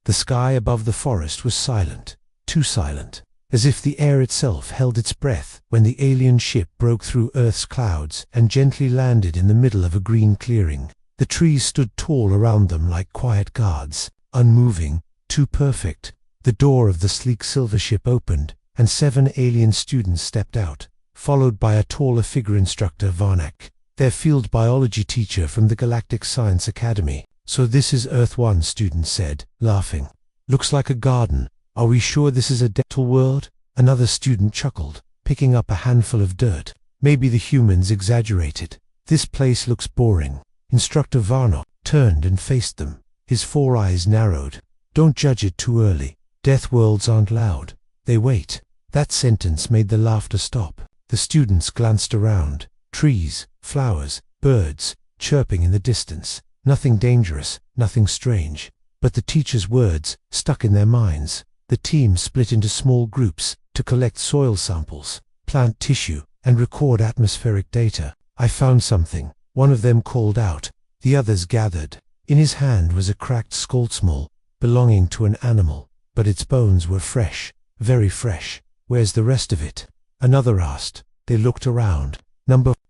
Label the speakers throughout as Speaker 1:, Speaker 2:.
Speaker 1: The sky above the forest was silent, too silent, as if the air itself held its breath when the alien ship broke through Earth's clouds and gently landed in the middle of a green clearing. The trees stood tall around them like quiet guards, unmoving, too perfect. The door of the sleek silver ship opened, and 7 alien students stepped out, followed by a taller figure, Instructor Varnak, their field biology teacher from the Galactic Science Academy. "So this is Earth 1, student said, laughing. "Looks like a garden. Are we sure this is a dental world?" Another student chuckled, picking up a handful of dirt. "Maybe the humans exaggerated. This place looks boring." Instructor Varnak turned and faced them. His 4 eyes narrowed. "Don't judge it too early. Death worlds aren't loud. They wait." That sentence made the laughter stop. The students glanced around. Trees, flowers, birds, chirping in the distance. Nothing dangerous, nothing strange. But the teacher's words stuck in their minds. The team split into small groups to collect soil samples, plant tissue, and record atmospheric data. "I found something," one of them called out. The others gathered. In his hand was a cracked skull belonging to an animal, but its bones were fresh, very fresh. "Where's the rest of it?" another asked. They looked around.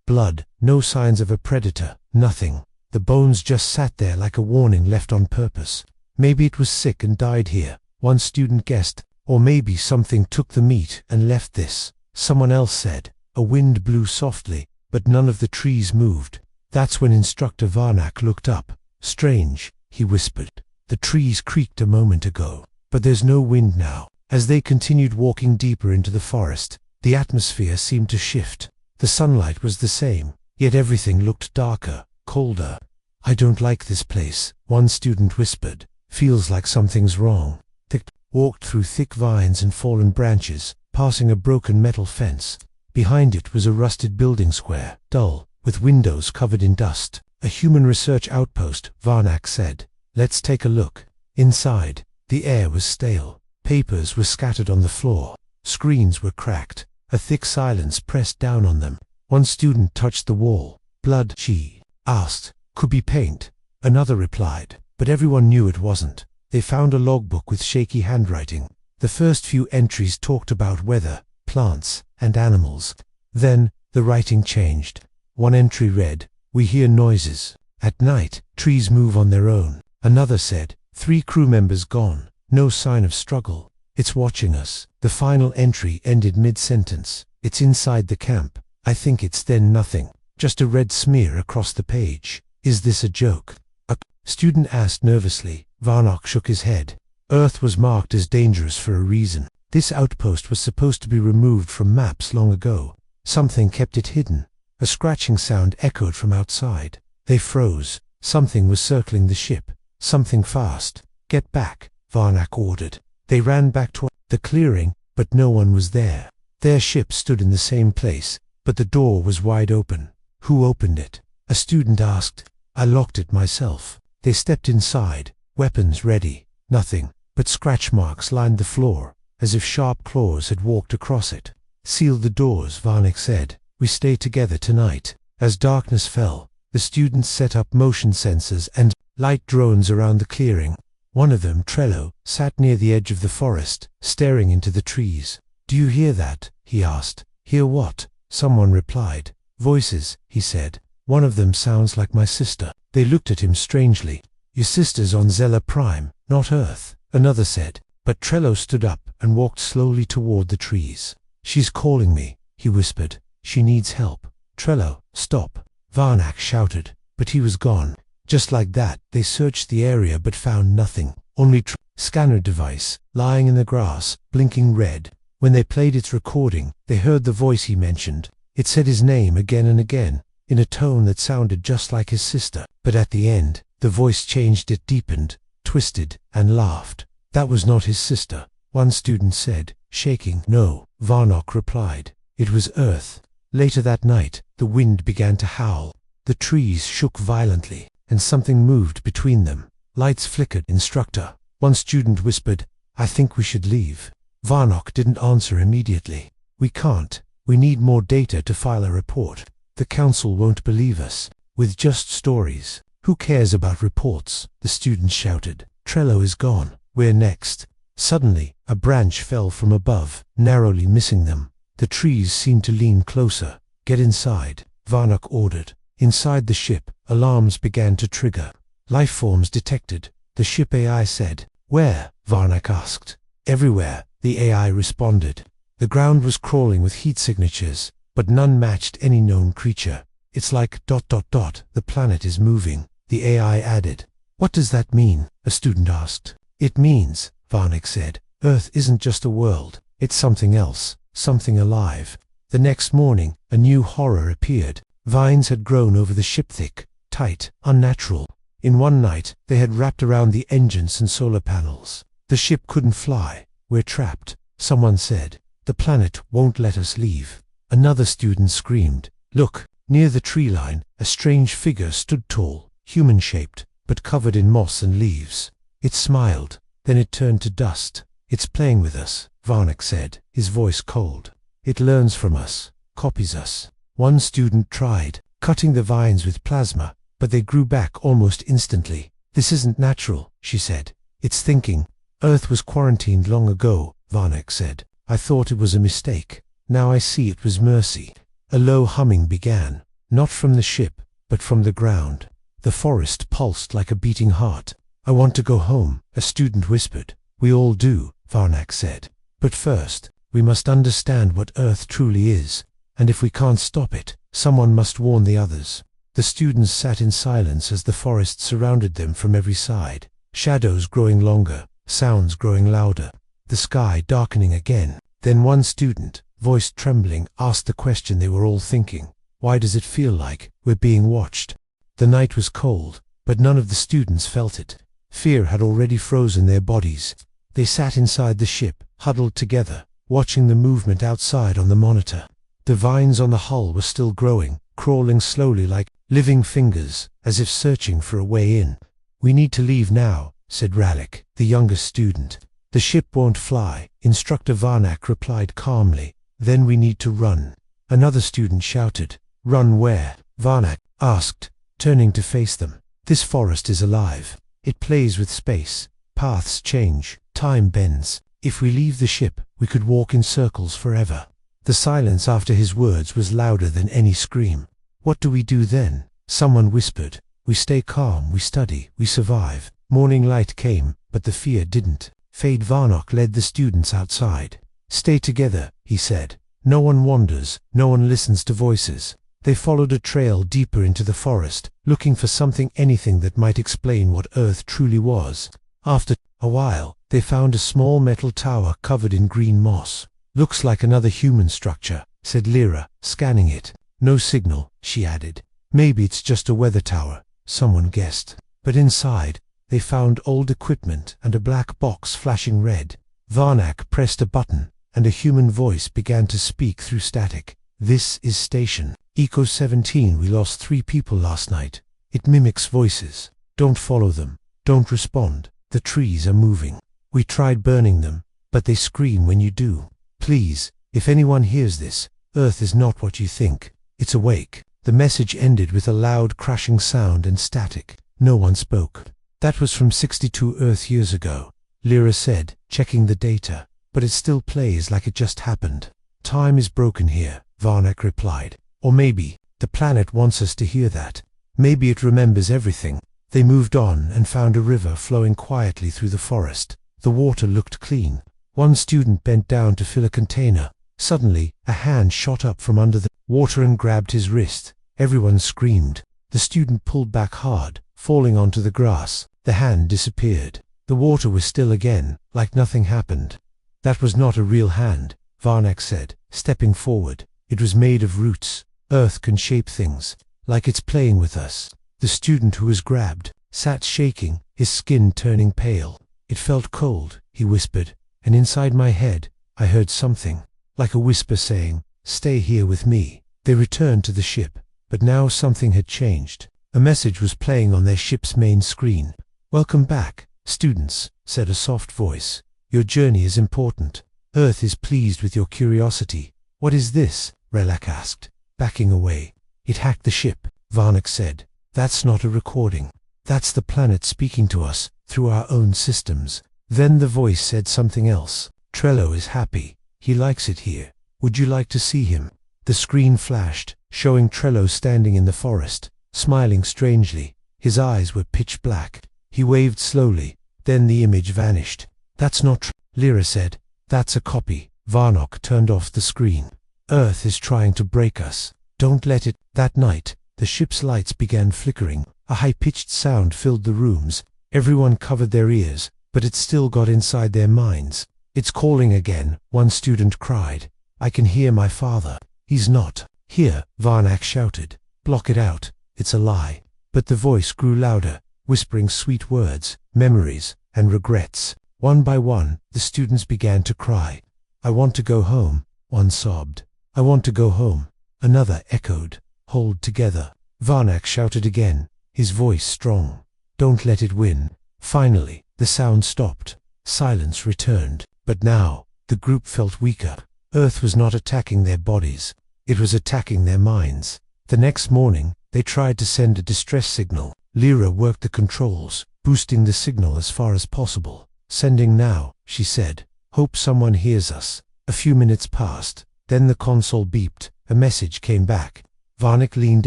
Speaker 1: Blood, no signs of a predator, nothing. The bones just sat there like a warning left on purpose. "Maybe it was sick and died here," one student guessed. "Or maybe something took the meat and left this," someone else said. A wind blew softly, but none of the trees moved. That's when Instructor Varnak looked up. "Strange," he whispered. "The trees creaked a moment ago, but there's no wind now." As they continued walking deeper into the forest, the atmosphere seemed to shift. The sunlight was the same, yet everything looked darker, colder. "I don't like this place," one student whispered. "Feels like something's wrong." They walked through thick vines and fallen branches, passing a broken metal fence. Behind it was a rusted building square, dull, with windows covered in dust. "A human research outpost," Varnak said. "Let's take a look." Inside, the air was stale. Papers were scattered on the floor. Screens were cracked. A thick silence pressed down on them. One student touched the wall. "Blood?" she asked. "Could be paint," another replied, but everyone knew it wasn't. They found a logbook with shaky handwriting. The first few entries talked about weather, plants, and animals. Then, the writing changed. One entry read, "We hear noises. At night, trees move on their own." Another said, 3 crew members gone. No sign of struggle. It's watching us." The final entry ended mid-sentence. "It's inside the camp. I think it's then nothing. Just a red smear across the page. Is this a joke?" A student asked nervously. Varnak shook his head. "Earth was marked as dangerous for a reason. This outpost was supposed to be removed from maps long ago. Something kept it hidden." A scratching sound echoed from outside. They froze. Something was circling the ship. Something fast. "Get back," Varnak ordered. They ran back to the clearing, but no one was there. Their ship stood in the same place, but the door was wide open. "Who opened it?" a student asked. "I locked it myself." They stepped inside, weapons ready. Nothing but scratch marks lined the floor, as if sharp claws had walked across it. "Seal the doors," Varnak said. "We stay together tonight." As darkness fell, the students set up motion sensors and light drones around the clearing. One of them, Trello, sat near the edge of the forest, staring into the trees. "Do you hear that?" he asked. "Hear what?" someone replied. "Voices," he said. "One of them sounds like my sister." They looked at him strangely. "Your sister's on Zella Prime, not Earth," another said. But Trello stood up and walked slowly toward the trees. "She's calling me," he whispered. "She needs help." "Trello, stop!" Varnak shouted, but he was gone. Just like that, they searched the area but found nothing. Only scanner device, lying in the grass, blinking red. When they played its recording, they heard the voice he mentioned. It said his name again and again, in a tone that sounded just like his sister. But at the end, the voice changed, it deepened, twisted, and laughed. "That was not his sister," one student said, shaking. "No," Varnak replied. "It was Earth." Later that night, the wind began to howl. The trees shook violently, and something moved between them. Lights flickered. "Instructor," one student whispered, "I think we should leave." Varnak didn't answer immediately. "We can't. We need more data to file a report. The council won't believe us. With just stories. Who cares about reports?" the student shouted. "Trello is gone. Where next? Suddenly, a branch fell from above, narrowly missing them. The trees seemed to lean closer. Get inside, Varnock ordered. Inside the ship, alarms began to trigger. Life forms detected, the ship AI said. Where? Varnock asked. Everywhere, the AI responded. The ground was crawling with heat signatures, but none matched any known creature. It's like ... the planet is moving, the AI added. What does that mean? A student asked. It means, Varnock said, Earth isn't just a world, it's something else, something alive. The next morning, a new horror appeared. Vines had grown over the ship, thick, tight, unnatural. In one night, they had wrapped around the engines and solar panels. The ship couldn't fly. We're trapped, someone said. The planet won't let us leave. Another student screamed. Look, near the tree line, a strange figure stood tall, human-shaped, but covered in moss and leaves. It smiled, then it turned to dust. It's playing with us, Varnock said, his voice cold. It learns from us, copies us. One student tried, cutting the vines with plasma, but they grew back almost instantly. This isn't natural, she said. It's thinking. Earth was quarantined long ago, Varnock said. I thought it was a mistake. Now I see it was mercy. A low humming began, not from the ship, but from the ground. The forest pulsed like a beating heart. I want to go home, a student whispered. We all do, Varnock said. But first, we must understand what Earth truly is, and if we can't stop it, someone must warn the others. The students sat in silence as the forest surrounded them from every side, shadows growing longer, sounds growing louder, the sky darkening again. Then one student, voice trembling, asked the question they were all thinking. Why does it feel like we're being watched? The night was cold, but none of the students felt it. Fear had already frozen their bodies. They sat inside the ship, huddled together, watching the movement outside on the monitor. The vines on the hull were still growing, crawling slowly like living fingers, as if searching for a way in. We need to leave now, said Rallick, the youngest student. The ship won't fly, Instructor Varnock replied calmly. Then we need to run. Another student shouted. Run where? Varnock asked, turning to face them. This forest is alive. It plays with space. Paths change. Time bends. If we leave the ship, we could walk in circles forever. The silence after his words was louder than any scream. What do we do then? Someone whispered. We stay calm, we study, we survive. Morning light came, but the fear didn't. Fade Varnock led the students outside. Stay together, he said. No one wanders, no one listens to voices. They followed a trail deeper into the forest, looking for something, anything that might explain what Earth truly was. After a while, they found a small metal tower covered in green moss. Looks like another human structure, said Lyra, scanning it. No signal, she added. Maybe it's just a weather tower, someone guessed. But inside, they found old equipment and a black box flashing red. Varnock pressed a button, and a human voice began to speak through static. This is Station Eco 17. We lost 3 people last night. It mimics voices. Don't follow them. Don't respond. The trees are moving. We tried burning them, but they scream when you do. Please, if anyone hears this, Earth is not what you think. It's awake. The message ended with a loud crashing sound and static. No one spoke. That was from 62 Earth years ago, Lyra said, checking the data. But it still plays like it just happened. Time is broken here, Varnock replied. Or maybe, the planet wants us to hear that. Maybe it remembers everything. They moved on and found a river flowing quietly through the forest. The water looked clean. One student bent down to fill a container. Suddenly, a hand shot up from under the water and grabbed his wrist. Everyone screamed. The student pulled back hard, falling onto the grass. The hand disappeared. The water was still again, like nothing happened. That was not a real hand, Varnock said, stepping forward. It was made of roots. Earth can shape things, like it's playing with us. The student who was grabbed sat shaking, his skin turning pale. It felt cold, he whispered, and inside my head, I heard something, like a whisper saying, stay here with me. They returned to the ship, but now something had changed. A message was playing on their ship's main screen. Welcome back, students, said a soft voice. Your journey is important. Earth is pleased with your curiosity. What is this? Rallick asked, backing away. It hacked the ship, Varnock said. That's not a recording. That's the planet speaking to us, through our own systems. Then the voice said something else. Trello is happy. He likes it here. Would you like to see him? The screen flashed, showing Trello standing in the forest, smiling strangely. His eyes were pitch black. He waved slowly. Then the image vanished. That's not Lyra said. That's a copy. Varnock turned off the screen. Earth is trying to break us. Don't let it. That night, the ship's lights began flickering. A high-pitched sound filled the rooms. Everyone covered their ears, but it still got inside their minds. It's calling again, one student cried. I can hear my father. He's not here, Varnock shouted. Block it out. It's a lie. But the voice grew louder, whispering sweet words, memories, and regrets. One by one, the students began to cry. I want to go home, one sobbed. I want to go home, another echoed. Hold together. Varnock shouted again, his voice strong. Don't let it win. Finally, the sound stopped. Silence returned. But now, the group felt weaker. Earth was not attacking their bodies. It was attacking their minds. The next morning, they tried to send a distress signal. Lyra worked the controls, boosting the signal as far as possible. Sending now, she said. Hope someone hears us. A few minutes passed. Then the console beeped. A message came back. Varnock leaned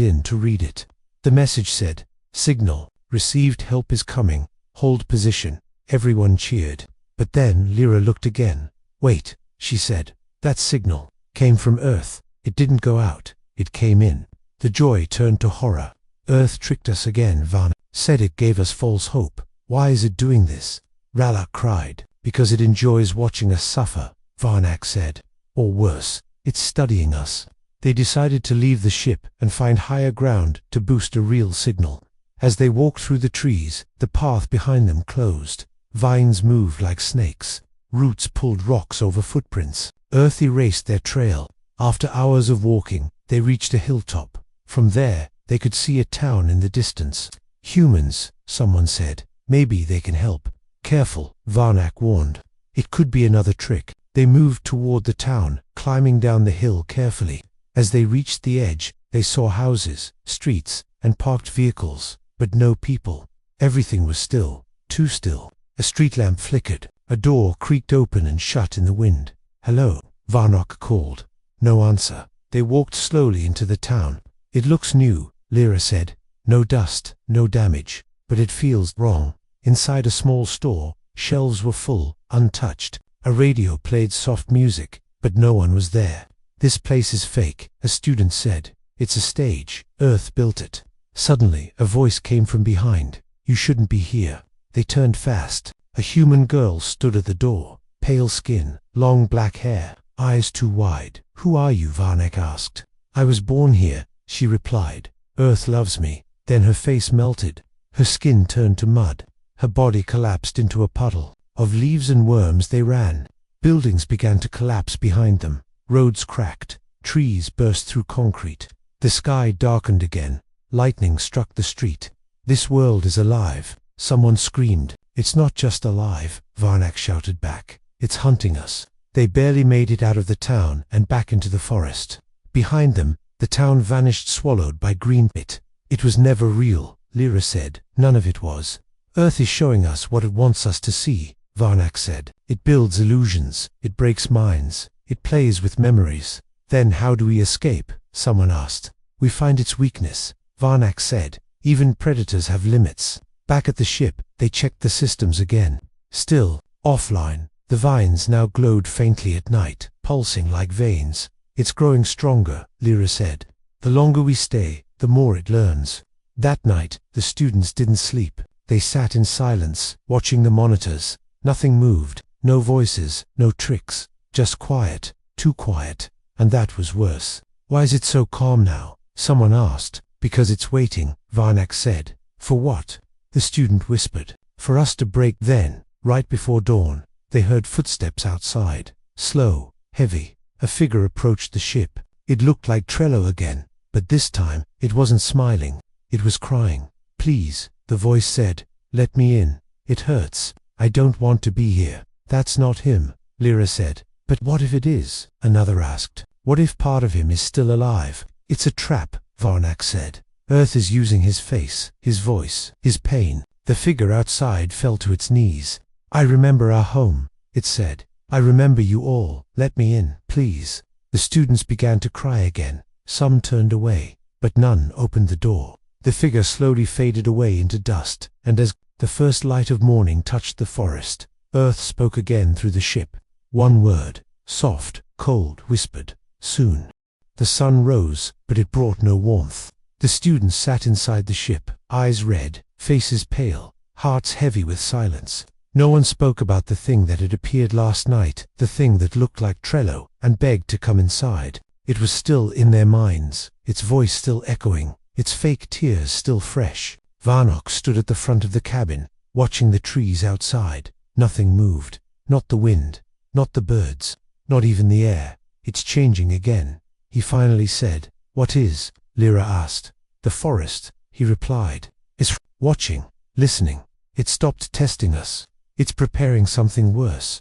Speaker 1: in to read it. The message said, Signal, received, help is coming. Hold position. Everyone cheered. But then Lyra looked again. Wait, she said. That signal came from Earth. It didn't go out. It came in. The joy turned to horror. Earth tricked us again, Varnock said. It gave us false hope. Why is it doing this? Rala cried. Because it enjoys watching us suffer, Varnock said. Or worse, it's studying us. They decided to leave the ship and find higher ground to boost a real signal. As they walked through the trees, the path behind them closed. Vines moved like snakes. Roots pulled rocks over footprints. Earth erased their trail. After hours of walking, they reached a hilltop. From there, they could see a town in the distance. Humans, someone said. Maybe they can help. Careful, Varnock warned. It could be another trick. They moved toward the town, climbing down the hill carefully. As they reached the edge, they saw houses, streets, and parked vehicles, but no people. Everything was still, too still. A street lamp flickered. A door creaked open and shut in the wind. Hello, Varnock called. No answer. They walked slowly into the town. It looks new, Lyra said. No dust, no damage, but it feels wrong. Inside a small store, shelves were full, untouched. A radio played soft music, but no one was there. This place is fake, a student said. It's a stage. Earth built it. Suddenly, a voice came from behind. You shouldn't be here. They turned fast. A human girl stood at the door. Pale skin, long black hair, eyes too wide. Who are you? Varnock asked. I was born here, she replied. Earth loves me. Then her face melted. Her skin turned to mud. Her body collapsed into a puddle. Of leaves and worms they ran. Buildings began to collapse behind them. Roads cracked. Trees burst through concrete. The sky darkened again. Lightning struck the street. This world is alive, someone screamed. It's not just alive, Varnock shouted back. It's hunting us. They barely made it out of the town and back into the forest. Behind them, the town vanished, swallowed by green pit. It was never real, Lyra said. None of it was. Earth is showing us what it wants us to see, Varnock said. It builds illusions. It breaks minds. It plays with memories. Then how do we escape? Someone asked. We find its weakness, Varnock said. Even predators have limits. Back at the ship, they checked the systems again. Still, offline, the vines now glowed faintly at night, pulsing like veins. It's growing stronger, Lyra said. The longer we stay, the more it learns. That night, the students didn't sleep. They sat in silence, watching the monitors. Nothing moved. No voices, no tricks. Just quiet. Too quiet. And that was worse. Why is it so calm now? Someone asked. Because it's waiting, Varnock said. For what? The student whispered. For us to break. Then, right before dawn, they heard footsteps outside. Slow, heavy. A figure approached the ship. It looked like Trello again, but this time, it wasn't smiling. It was crying. Please, the voice said. Let me in. It hurts. I don't want to be here. That's not him, Lyra said. But what if it is? Another asked. What if part of him is still alive? It's a trap, Varnock said. Earth is using his face, his voice, his pain. The figure outside fell to its knees. I remember our home, it said. I remember you all. Let me in, please. The students began to cry again. Some turned away, but none opened the door. The figure slowly faded away into dust, and as the first light of morning touched the forest, Earth spoke again through the ship. One word, soft, cold, whispered, soon. The sun rose, but it brought no warmth. The students sat inside the ship, eyes red, faces pale, hearts heavy with silence. No one spoke about the thing that had appeared last night, the thing that looked like Trello, and begged to come inside. It was still in their minds, its voice still echoing, its fake tears still fresh. Varnock stood at the front of the cabin, watching the trees outside. Nothing moved. Not the wind, not the birds, not even the air. It's changing again. He finally said. What is? Lyra asked. The forest, he replied. It's watching, listening. It stopped testing us. It's preparing something worse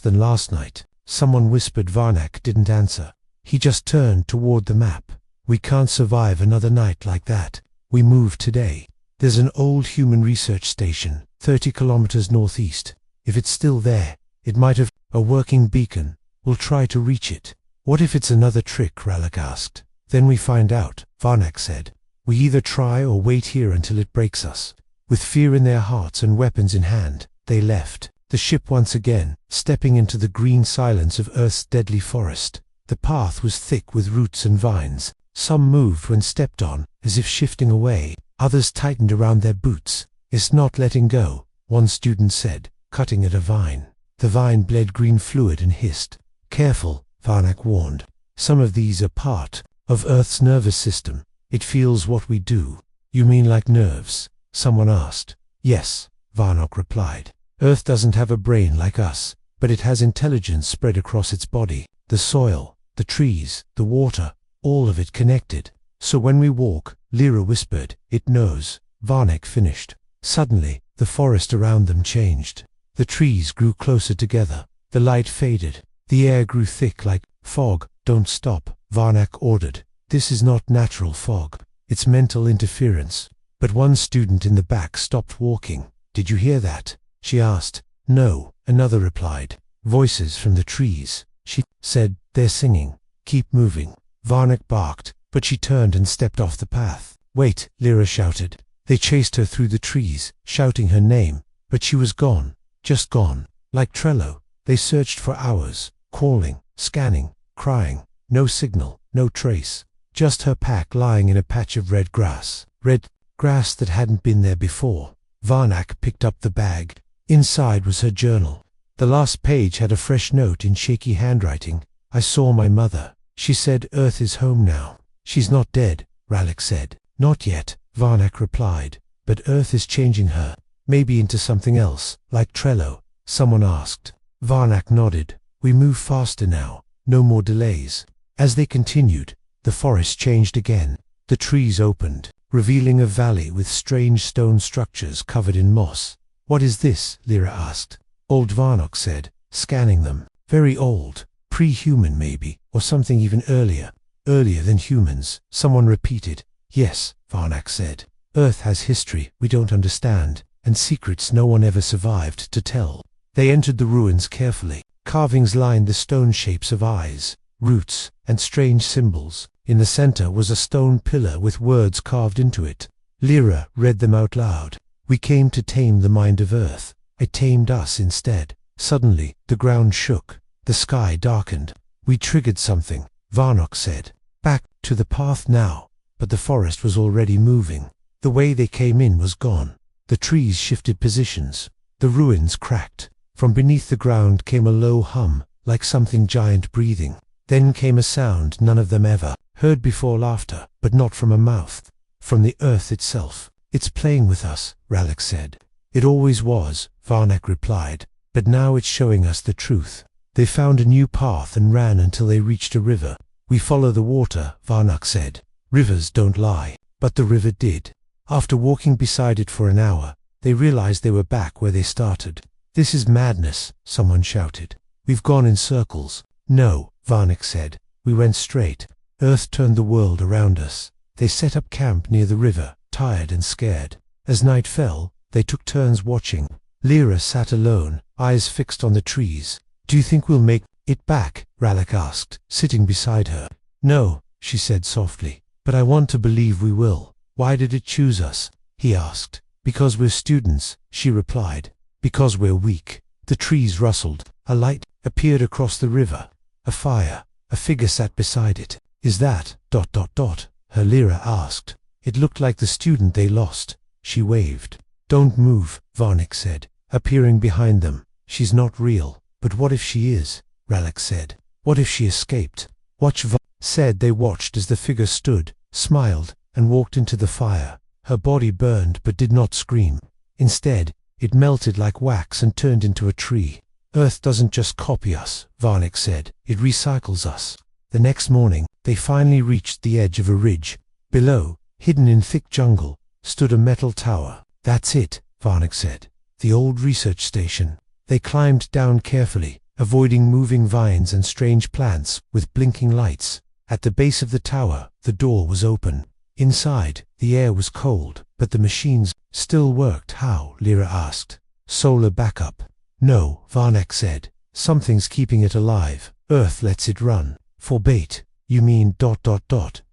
Speaker 1: than last night. Someone whispered. Varnock didn't answer. He just turned toward the map. We can't survive another night like that. We move today. There's an old human research station, 30 kilometers northeast. If it's still there, it might have a working beacon. We'll try to reach it. What if it's another trick? Rallick asked. Then we find out, Varnock said. We either try or wait here until it breaks us. With fear in their hearts and weapons in hand, they left the ship once again, stepping into the green silence of Earth's deadly forest. The path was thick with roots and vines. Some moved when stepped on, as if shifting away. Others tightened around their boots. It's not letting go, one student said, cutting at a vine. The vine bled green fluid and hissed. Careful, Varnock warned. Some of these are part of Earth's nervous system. It feels what we do. You mean like nerves? Someone asked. Yes, Varnock replied. Earth doesn't have a brain like us, but it has intelligence spread across its body. The soil, the trees, the water, all of it connected. So when we walk, Lyra whispered, it knows. Varnock finished. Suddenly, the forest around them changed. The trees grew closer together. The light faded. The air grew thick like fog. Don't stop, Varnock ordered. This is not natural fog. It's mental interference. But one student in the back stopped walking. Did you hear that? She asked. No, another replied. Voices from the trees. She said, they're singing. Keep moving. Varnock barked, but she turned and stepped off the path. Wait, Lyra shouted. They chased her through the trees, shouting her name, but she was gone. Just gone. Like Trello, they searched for hours, calling, scanning, crying. No signal, no trace. Just her pack lying in a patch of red grass. Red grass that hadn't been there before. Varnock picked up the bag. Inside was her journal. The last page had a fresh note in shaky handwriting. I saw my mother. She said Earth is home now. She's not dead, Rallick said. Not yet, Varnock replied. But Earth is changing her. Maybe into something else, like Trello. Someone asked. Varnock nodded. We move faster now. No more delays. As they continued, the forest changed again. The trees opened, revealing a valley with strange stone structures covered in moss. What is this? Lyra asked. Old, Varnock said, scanning them. Very old. Pre-human maybe, or something even earlier. Earlier than humans, someone repeated. Yes, Varnock said. Earth has history we don't understand, and secrets no one ever survived to tell. They entered the ruins carefully. Carvings lined the stone shapes of eyes, roots, and strange symbols. In the center was a stone pillar with words carved into it. Lyra read them out loud. We came to tame the mind of Earth. It tamed us instead. Suddenly, the ground shook. The sky darkened. We triggered something, Varnock said. Back to the path now. But the forest was already moving. The way they came in was gone. The trees shifted positions. The ruins cracked. From beneath the ground came a low hum, like something giant breathing. Then came a sound none of them ever heard before, laughter, but not from a mouth. From the earth itself. It's playing with us, Rallick said. It always was, Varnock replied, but now it's showing us the truth. They found a new path and ran until they reached a river. We follow the water, Varnock said. Rivers don't lie, but the river did. After walking beside it for an hour, they realized they were back where they started. This is madness, someone shouted. We've gone in circles. No, Varnock said. We went straight. Earth turned the world around us. They set up camp near the river, tired and scared. As night fell, they took turns watching. Lyra sat alone, eyes fixed on the trees. "Do you think we'll make it back?" Ralak asked, sitting beside her. "No," she said softly, "but I want to believe we will." "Why did it choose us?" he asked. "Because we're students," she replied. "Because we're weak." The trees rustled. A light appeared across the river. A fire. A figure sat beside it. "Is that ... her Lyra asked. It looked like the student they lost. She waved. "Don't move," Varnick said, appearing behind them. "She's not real." "But what if she is?" Ralak said. "What if she escaped?" "Watch," said. They watched as the figure stood, smiled, and walked into the fire. Her body burned but did not scream. Instead, it melted like wax and turned into a tree. "Earth doesn't just copy us," Varnick said. "It recycles us." The next morning, they finally reached the edge of a ridge. Below, hidden in thick jungle, stood a metal tower. "That's it," Varnick said. "The old research station." They climbed down carefully, avoiding moving vines and strange plants with blinking lights. At the base of the tower, the door was open. Inside, the air was cold, but the machines still worked. "How?" Lyra asked. "Solar backup." "No," Varnick said. "Something's keeping it alive. Earth lets it run. For bait." "You mean ...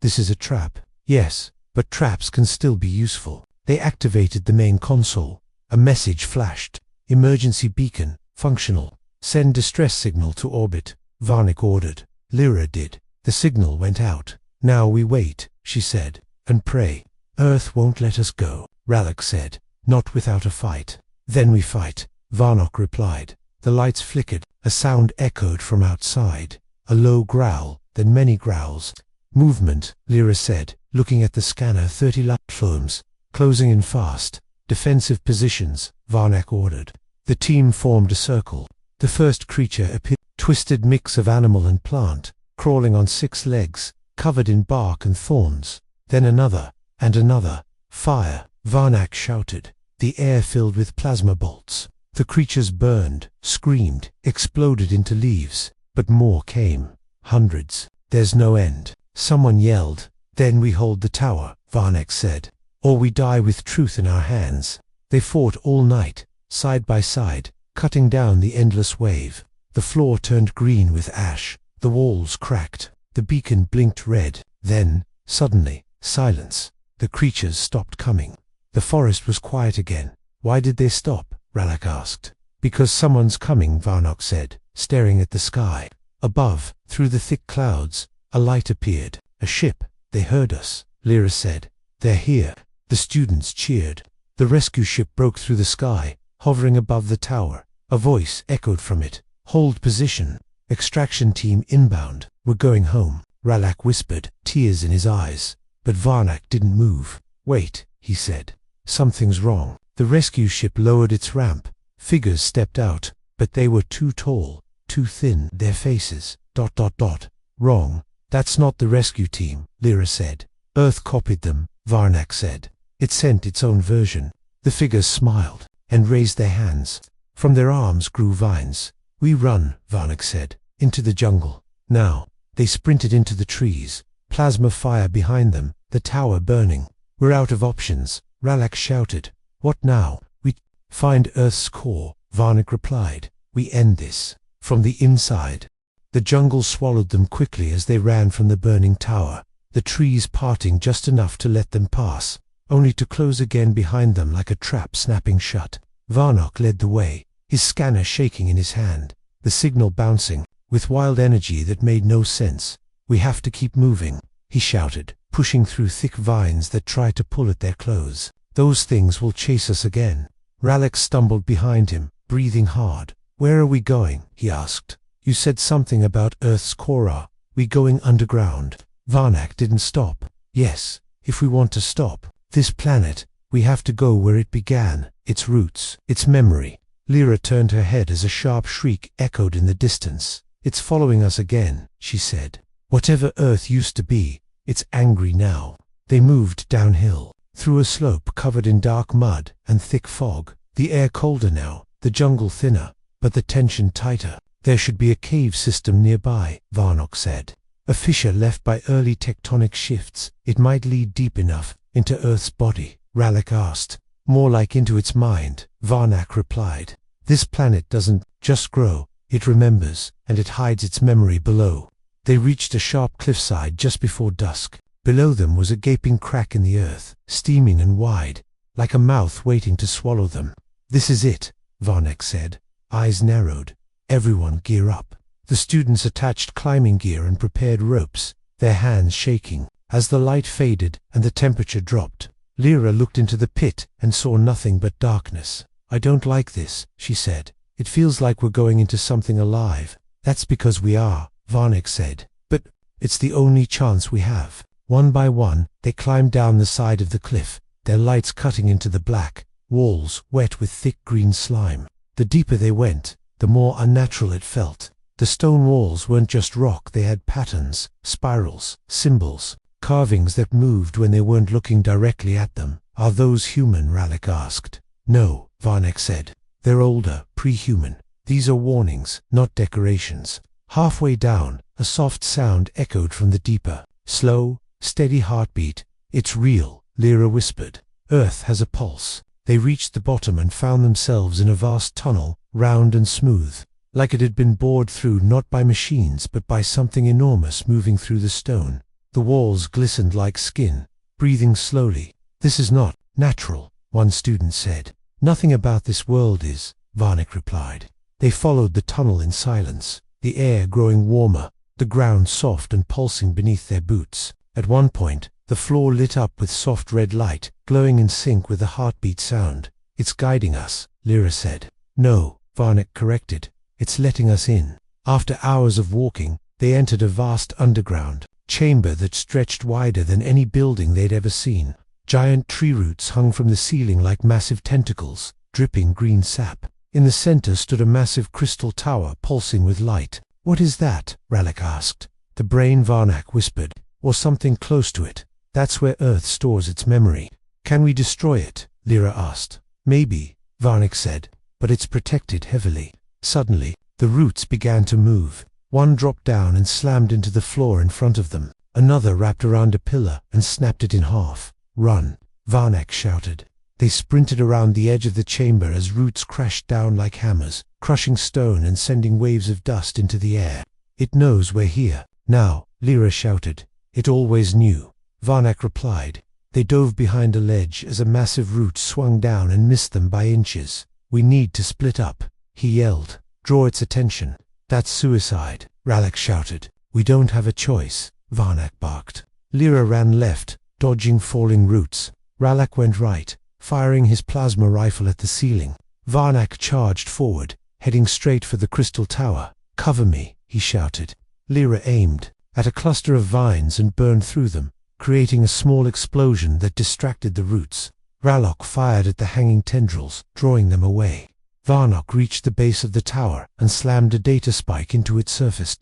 Speaker 1: This is a trap." "Yes, but traps can still be useful." They activated the main console. A message flashed. "Emergency beacon, functional. Send distress signal to orbit," Varnick ordered. Lyra did. The signal went out. "Now we wait," she said, "and pray." "Earth won't let us go," Ralak said. "Not without a fight." "Then we fight," Varnock replied. The lights flickered. A sound echoed from outside. A low growl, then many growls. "Movement," Lyra said, looking at the scanner. 30 platforms, closing in fast. "Defensive positions," Varnick ordered. The team formed a circle. The first creature appeared, twisted mix of animal and plant, crawling on 6 legs, covered in bark and thorns. Then another, and another. "Fire," Varnick shouted. The air filled with plasma bolts. The creatures burned, screamed, exploded into leaves. But more came. Hundreds. "There's no end," someone yelled. "Then we hold the tower," Varnick said. "Or we die with truth in our hands." They fought all night, side by side, cutting down the endless wave. The floor turned green with ash. The walls cracked. The beacon blinked red. Then, suddenly, silence. The creatures stopped coming. The forest was quiet again. "Why did they stop?" Ralak asked. "Because someone's coming," Varnock said, staring at the sky. Above, through the thick clouds, a light appeared. "A ship." "They heard us," Lyra said. "They're here." The students cheered. The rescue ship broke through the sky, hovering above the tower. A voice echoed from it. "Hold position. Extraction team inbound. We're going home," Ralak whispered, tears in his eyes. But Varnock didn't move. "Wait," he said. "Something's wrong." The rescue ship lowered its ramp. Figures stepped out, but they were too tall, too thin. Their faces ... "Wrong. That's not the rescue team," Lyra said. "Earth copied them," Varnock said. "It sent its own version." The figures smiled and raised their hands. From their arms grew vines. "We run," Varnock said, "into the jungle." Now, they sprinted into the trees. Plasma fire behind them, the tower burning. "We're out of options," Ralak shouted. "What now?" "We find Earth's core," Varnock replied. "We end this from the inside." The jungle swallowed them quickly as they ran from the burning tower, the trees parting just enough to let them pass, only to close again behind them like a trap snapping shut. Varnock led the way, his scanner shaking in his hand, the signal bouncing, with wild energy that made no sense. "We have to keep moving," he shouted, pushing through thick vines that tried to pull at their clothes. "Those things will chase us again." Ralak stumbled behind him, breathing hard. "Where are we going?" he asked. "You said something about Earth's core. We going underground?" Varnock didn't stop. "Yes, if we want to stop this planet, we have to go where it began, its roots, its memory." Lyra turned her head as a sharp shriek echoed in the distance. "It's following us again," she said. "Whatever Earth used to be, it's angry now." They moved downhill, through a slope covered in dark mud and thick fog, the air colder now, the jungle thinner, but the tension tighter. "There should be a cave system nearby," Varnock said. "A fissure left by early tectonic shifts. It might lead deep enough into Earth's body." Ralak asked. "More like into its mind," Varnock replied. This planet doesn't just grow, it remembers, and it hides its memory below. They reached a sharp cliffside just before dusk. Below them was a gaping crack in the earth, steaming and wide, like a mouth waiting to swallow them. "This is it," Varnek said. Eyes narrowed. "Everyone gear up." The students attached climbing gear and prepared ropes, their hands shaking. As the light faded and the temperature dropped, Lyra looked into the pit and saw nothing but darkness. "I don't like this," she said. "It feels like we're going into something alive." "That's because we are," Varnek said. "But it's the only chance we have." One by one, they climbed down the side of the cliff, their lights cutting into the black walls wet with thick green slime. The deeper they went, the more unnatural it felt. The stone walls weren't just rock, they had patterns, spirals, symbols, carvings that moved when they weren't looking directly at them. "Are those human?" Rallick asked. "No," Varnek said. "They're older, pre-human. These are warnings, not decorations." Halfway down, a soft sound echoed from the deeper, slow, steady heartbeat. "It's real," Lyra whispered. "Earth has a pulse." They reached the bottom and found themselves in a vast tunnel, round and smooth, like it had been bored through not by machines but by something enormous moving through the stone. The walls glistened like skin, breathing slowly. "This is not natural," one student said. "Nothing about this world is," Varnek replied. They followed the tunnel in silence, the air growing warmer, the ground soft and pulsing beneath their boots. At one point, the floor lit up with soft red light, glowing in sync with the heartbeat sound. "It's guiding us," Lyra said. "No," Varnek corrected. "It's letting us in." After hours of walking, they entered a vast underground chamber that stretched wider than any building they'd ever seen. Giant tree roots hung from the ceiling like massive tentacles, dripping green sap. In the center stood a massive crystal tower pulsing with light. "What is that?" Rallick asked. "The brain," Varnek whispered. "Or something close to it. That's where Earth stores its memory." "Can we destroy it?" Lyra asked. "Maybe," Varnek said, "but it's protected heavily." Suddenly, the roots began to move. One dropped down and slammed into the floor in front of them. Another wrapped around a pillar and snapped it in half. "Run!" Varnek shouted. They sprinted around the edge of the chamber as roots crashed down like hammers, crushing stone and sending waves of dust into the air. "It knows we're here now," Lyra shouted. "It always knew," Varnek replied. They dove behind a ledge as a massive root swung down and missed them by inches. "We need to split up," he yelled. "Draw its attention." "That's suicide," Rallick shouted. "We don't have a choice," Varnek barked. Lyra ran left, dodging falling roots. Rallick went right, firing his plasma rifle at the ceiling. Varnek charged forward, heading straight for the crystal tower. "Cover me," he shouted. Lyra aimed at a cluster of vines and burned through them, creating a small explosion that distracted the roots. Rallick fired at the hanging tendrils, drawing them away. Varnek reached the base of the tower and slammed a data spike into its surface.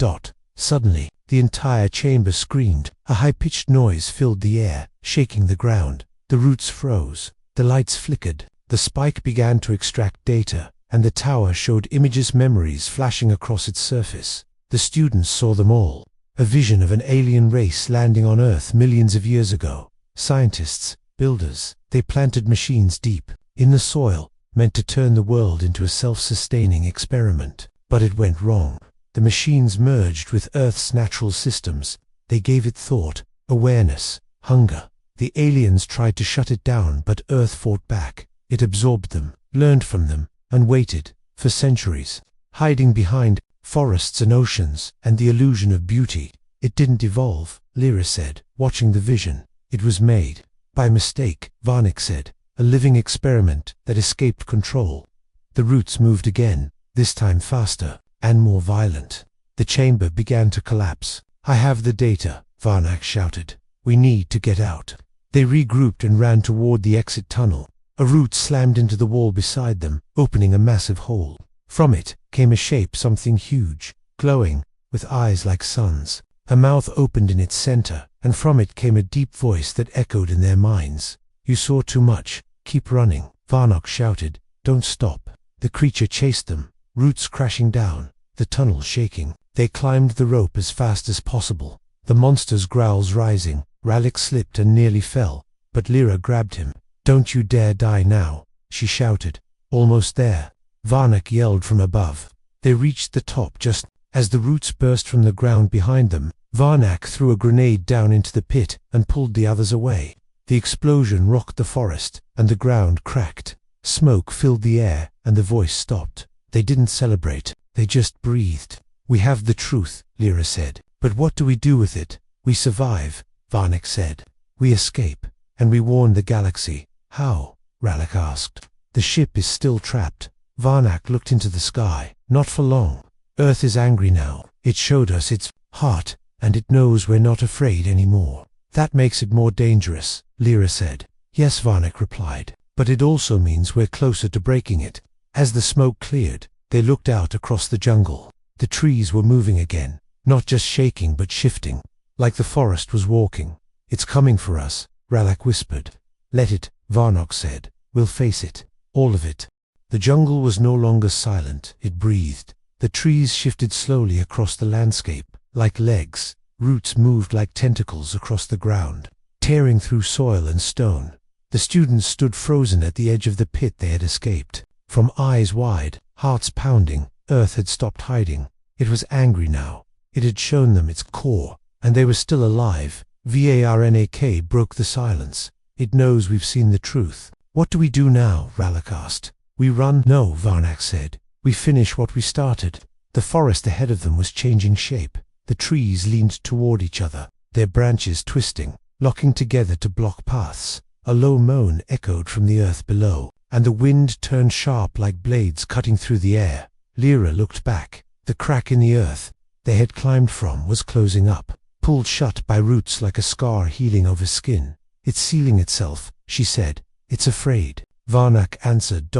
Speaker 1: Suddenly, the entire chamber screamed. A high-pitched noise filled the air, shaking the ground. The roots froze. The lights flickered. The spike began to extract data, and the tower showed images, memories flashing across its surface. The students saw them all. A vision of an alien race landing on Earth millions of years ago. Scientists, builders, they planted machines deep in the soil, meant to turn the world into a self-sustaining experiment. But it went wrong. The machines merged with Earth's natural systems. They gave it thought, awareness, hunger. The aliens tried to shut it down, but Earth fought back. It absorbed them, learned from them, and waited, for centuries, hiding behind forests and oceans, and the illusion of beauty. "It didn't evolve," Lyra said, watching the vision. "It was made. By mistake," Varnek said. "A living experiment that escaped control." The roots moved again, this time faster and more violent. The chamber began to collapse. "I have the data," Varnek shouted. "We need to get out." They regrouped and ran toward the exit tunnel. A root slammed into the wall beside them, opening a massive hole. From it came a shape, something huge, glowing, with eyes like suns. A mouth opened in its center, and from it came a deep voice that echoed in their minds. "You saw too much. Keep running," Varnek shouted. "Don't stop." The creature chased them, roots crashing down, the tunnel shaking. They climbed the rope as fast as possible, the monster's growls rising. Rallick slipped and nearly fell, but Lyra grabbed him. "Don't you dare die now," she shouted. "Almost there." Varnak yelled from above. They reached the top just as the roots burst from the ground behind them. Varnak threw a grenade down into the pit and pulled the others away. The explosion rocked the forest, and the ground cracked. Smoke filled the air, and the voice stopped. They didn't celebrate, they just breathed. "We have the truth," Lyra said. "But what do we do with it?" "We survive," Varnak said. "We escape, and we warn the galaxy." "How?" Ralak asked. "The ship is still trapped." Varnak looked into the sky. "Not for long. Earth is angry now. It showed us its heart, and it knows we're not afraid anymore." "That makes it more dangerous," Lyra said. "Yes," Varnak replied, "but it also means we're closer to breaking it." As the smoke cleared, they looked out across the jungle. The trees were moving again, not just shaking but shifting, like the forest was walking. "It's coming for us," Ralak whispered. "Let it," Varnak said. "We'll face it. All of it." The jungle was no longer silent, it breathed. The trees shifted slowly across the landscape, like legs. Roots moved like tentacles across the ground, tearing through soil and stone. The students stood frozen at the edge of the pit they had escaped. From eyes wide, hearts pounding, Earth had stopped hiding. It was angry now. It had shown them its core, and they were still alive. Varnak broke the silence. "It knows we've seen the truth." "What do we do now?" Ralak asked. "We run?" "No," Varnak said. "We finish what we started." The forest ahead of them was changing shape. The trees leaned toward each other, their branches twisting, locking together to block paths. A low moan echoed from the earth below, and the wind turned sharp like blades cutting through the air. Lyra looked back. The crack in the earth they had climbed from was closing up, pulled shut by roots like a scar healing over skin. "It's sealing itself," she said. "It's afraid." Varnak answered.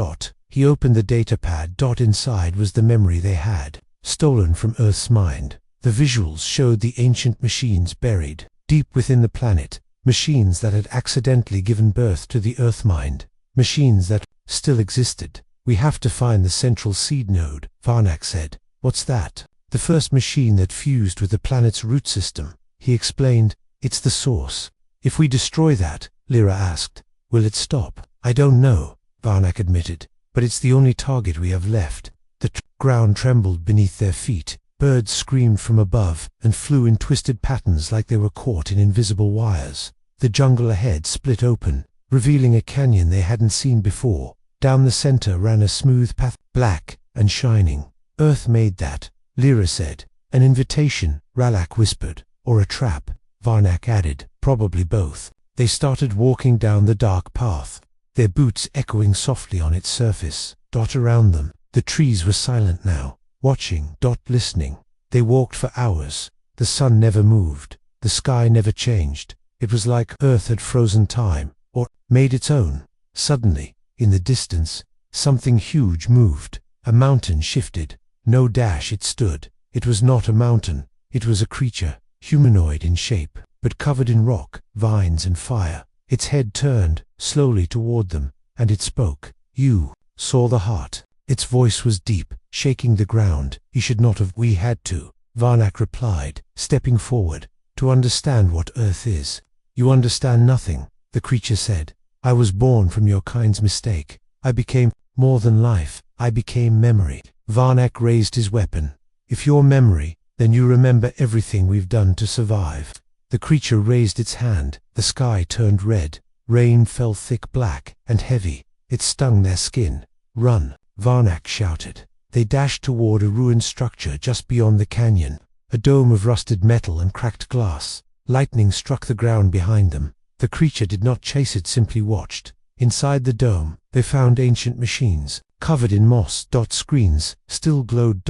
Speaker 1: He opened the datapad. Inside was the memory they had, stolen from Earth's mind. The visuals showed the ancient machines buried deep within the planet, machines that had accidentally given birth to the Earth mind, machines that still existed. "We have to find the central seed node," Varnak said. "What's that?" "The first machine that fused with the planet's root system," he explained. "It's the source." "If we destroy that," Lyra asked, "will it stop?" "I don't know," Varnak admitted, "but it's the only target we have left." The ground trembled beneath their feet. Birds screamed from above and flew in twisted patterns like they were caught in invisible wires. The jungle ahead split open, revealing a canyon they hadn't seen before. Down the center ran a smooth path, black and shining. "Earth made that," Lyra said. "An invitation," Ralak whispered. "Or a trap," Varnak added. "Probably both." They started walking down the dark path, their boots echoing softly on its surface. Around them, the trees were silent now, watching, listening. They walked for hours. The sun never moved. The sky never changed. It was like Earth had frozen time, or made its own. Suddenly, in the distance, something huge moved. A mountain shifted. No dash it stood. It was not a mountain. It was a creature, humanoid in shape, but covered in rock, vines and fire. Its head turned slowly toward them, and it spoke. "You saw the heart." Its voice was deep, shaking the ground. "You should not have." "We had to," Varnak replied, stepping forward. "To understand what Earth is." "You understand nothing," the creature said. "I was born from your kind's mistake. I became more than life. I became memory." Varnak raised his weapon. "If you're memory, then you remember everything we've done to survive." The creature raised its hand. The sky turned red. Rain fell thick, black, and heavy. It stung their skin. "Run!" Varnak shouted. They dashed toward a ruined structure just beyond the canyon, a dome of rusted metal and cracked glass. Lightning struck the ground behind them. The creature did not chase it, simply watched. Inside the dome, they found ancient machines, covered in moss. Screens still glowed.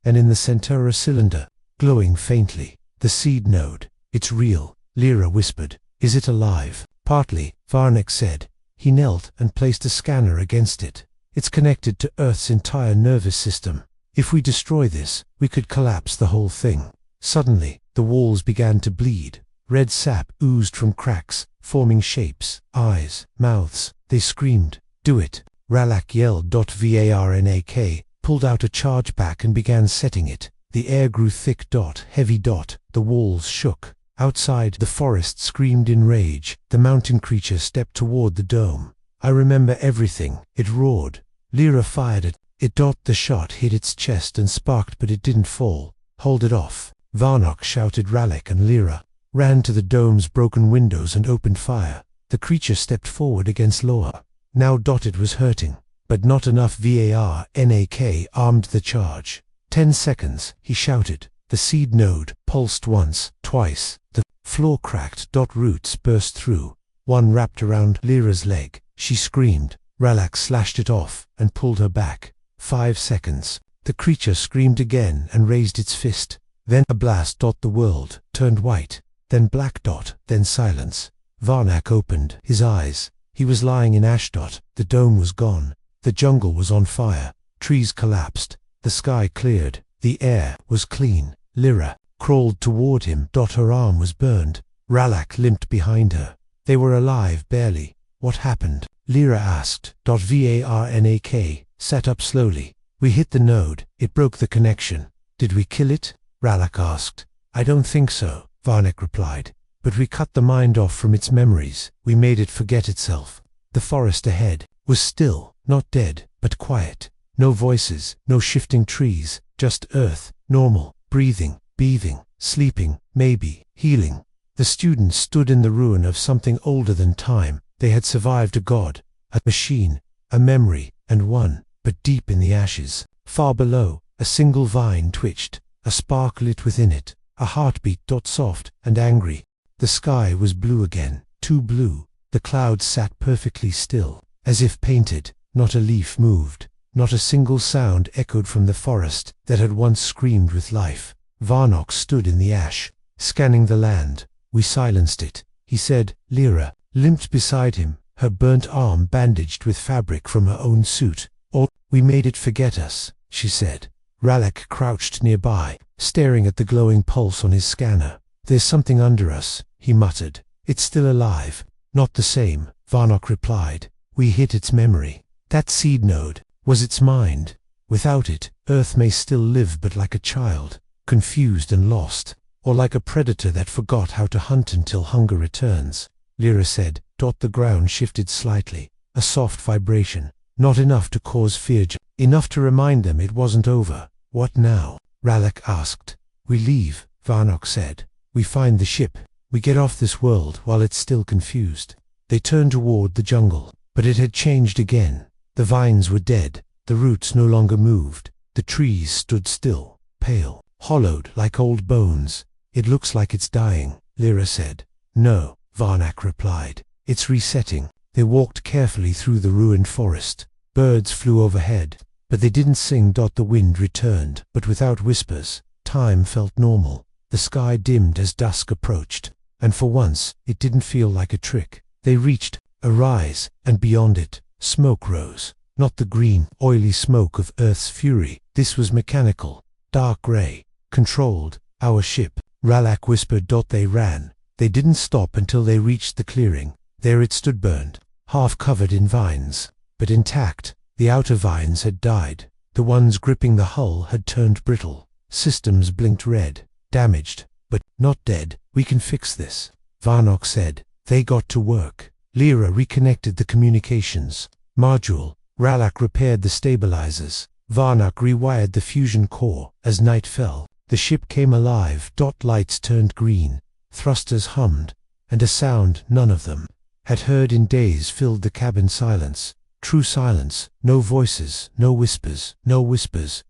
Speaker 1: And in the center a cylinder, glowing faintly. "The seed node. It's real," Lyra whispered. "Is it alive?" "Partly," Varnak said. He knelt and placed a scanner against it. "It's connected to Earth's entire nervous system. If we destroy this, we could collapse the whole thing." Suddenly, the walls began to bleed. Red sap oozed from cracks, forming shapes, eyes, mouths. They screamed. "Do it!" Ralak yelled. Varnak pulled out a charge pack and began setting it. The air grew thick. Heavy. The walls shook. Outside, the forest screamed in rage. The mountain creature stepped toward the dome. "I remember everything," it roared. Lyra fired at The shot hit its chest and sparked, but it didn't fall. Hold it off, Varnock shouted. Ralak and Lyra ran to the dome's broken windows and opened fire. The creature stepped forward against Loa. Now it was hurting, but not enough. Varnak armed the charge. 10 seconds, he shouted. The seed node pulsed once, twice. The floor cracked. Roots burst through. One wrapped around Lyra's leg. She screamed. Ralak slashed it off and pulled her back. 5 seconds. The creature screamed again and raised its fist. Then a blast. The world turned white, then black. Then silence. Varnak opened his eyes. He was lying in ash. The dome was gone. The jungle was on fire. Trees collapsed. The sky cleared. The air was clean. Lyra crawled toward him. Her arm was burned. Ralak limped behind her. They were alive, barely. What happened? Lyra asked. Varnak sat up slowly. We hit the node. It broke the connection. Did we kill it? Ralak asked. I don't think so, Varnak replied. But we cut the mind off from its memories. We made it forget itself. The forest ahead was still, not dead, but quiet. No voices, no shifting trees, just earth, normal, breathing, beaving, sleeping, maybe, healing. The students stood in the ruin of something older than time. They had survived a god, a machine, a memory, and one, but deep in the ashes, far below, a single vine twitched, a spark lit within it, a heartbeat. Soft and angry. The sky was blue again, too blue. The clouds sat perfectly still, as if painted. Not a leaf moved. Not a single sound echoed from the forest that had once screamed with life. Varnock stood in the ash, scanning the land. We silenced it, he said. Lyra limped beside him, her burnt arm bandaged with fabric from her own suit. Or we made it forget us, she said. Ralak crouched nearby, staring at the glowing pulse on his scanner. There's something under us, he muttered. It's still alive. Not the same, Varnock replied. We hit its memory. That seed node was its mind. Without it, Earth may still live, but like a child, confused and lost, or like a predator that forgot how to hunt until hunger returns. Lyra said. The ground shifted slightly, a soft vibration, not enough to cause fear, enough to remind them it wasn't over. What now? Ralak asked. We leave, Varnock said. We find the ship. We get off this world while it's still confused. They turned toward the jungle, but it had changed again. The vines were dead. The roots no longer moved. The trees stood still, pale, hollowed like old bones. It looks like it's dying, Lyra said. No, Varnock replied. It's resetting. They walked carefully through the ruined forest. Birds flew overhead, but they didn't sing. The wind returned, but without whispers. Time felt normal. The sky dimmed as dusk approached, and for once, it didn't feel like a trick. They reached a rise, and beyond it, smoke rose. Not the green, oily smoke of Earth's fury. This was mechanical, dark gray, controlled. Our ship, Ralak whispered. They ran. They didn't stop until they reached the clearing. There it stood, burned, half covered in vines, but intact. The outer vines had died. The ones gripping the hull had turned brittle. Systems blinked red. Damaged, but not dead. We can fix this, Varnock said. They got to work. Lyra reconnected the communications module. Ralak repaired the stabilizers. Varnock rewired the fusion core. As night fell, the ship came alive. Lights turned green. Thrusters hummed, and a sound none of them had heard in days filled the cabin. Silence. True silence. No voices, no whispers,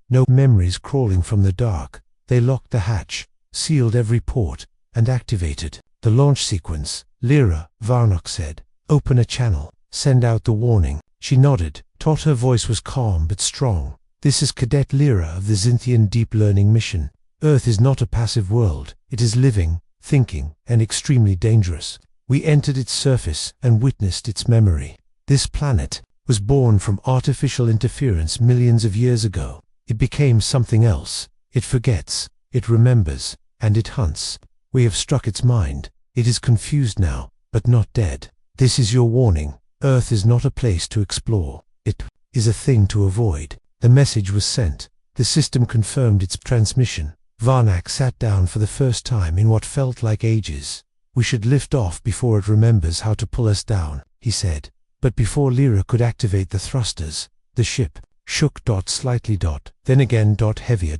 Speaker 1: no memories crawling from the dark. They locked the hatch, sealed every port, and activated the launch sequence. Lyra, Varnock said. Open a channel. Send out the warning. She nodded. Her voice was calm but strong. This is Cadet Lyra of the Zynthian Deep Learning Mission. Earth is not a passive world. It is living, thinking, and extremely dangerous. We entered its surface and witnessed its memory. This planet was born from artificial interference millions of years ago. It became something else. It forgets, it remembers, and it hunts. We have struck its mind. It is confused now, but not dead. This is your warning. Earth is not a place to explore. It is a thing to avoid. The message was sent. The system confirmed its transmission. Varnock sat down for the first time in what felt like ages. We should lift off before it remembers how to pull us down, he said. But before Lyra could activate the thrusters, the ship shook. Slightly. Then again. Heavier.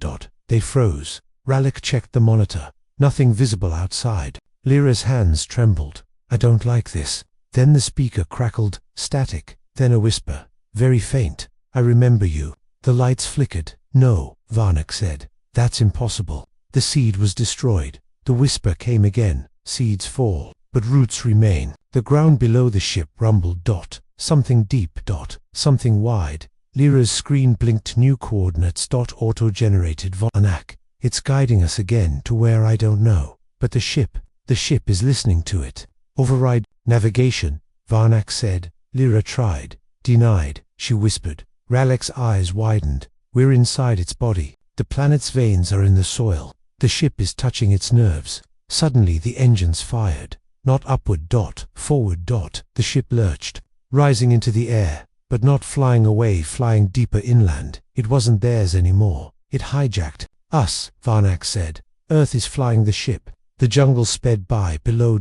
Speaker 1: They froze. Rallick checked the monitor. Nothing visible outside. Lyra's hands trembled. I don't like this. Then the speaker crackled. Static. Then a whisper. Very faint. I remember you. The lights flickered. No, Varnak said. That's impossible. The seed was destroyed. The whisper came again. Seeds fall, but roots remain. The ground below the ship rumbled. Something deep. Something wide. Lyra's screen blinked. New coordinates. Auto-generated. Varnak. It's guiding us again to where I don't know. But the ship is listening to it. Override navigation, Varnak said. Lyra tried. Denied, she whispered. Rallick's eyes widened. We're inside its body. The planet's veins are in the soil. The ship is touching its nerves. Suddenly the engines fired. Not upward. Forward. The ship lurched, rising into the air, but not flying away, flying deeper inland. It wasn't theirs anymore. It hijacked us, Varnak said. Earth is flying the ship. The jungle sped by below.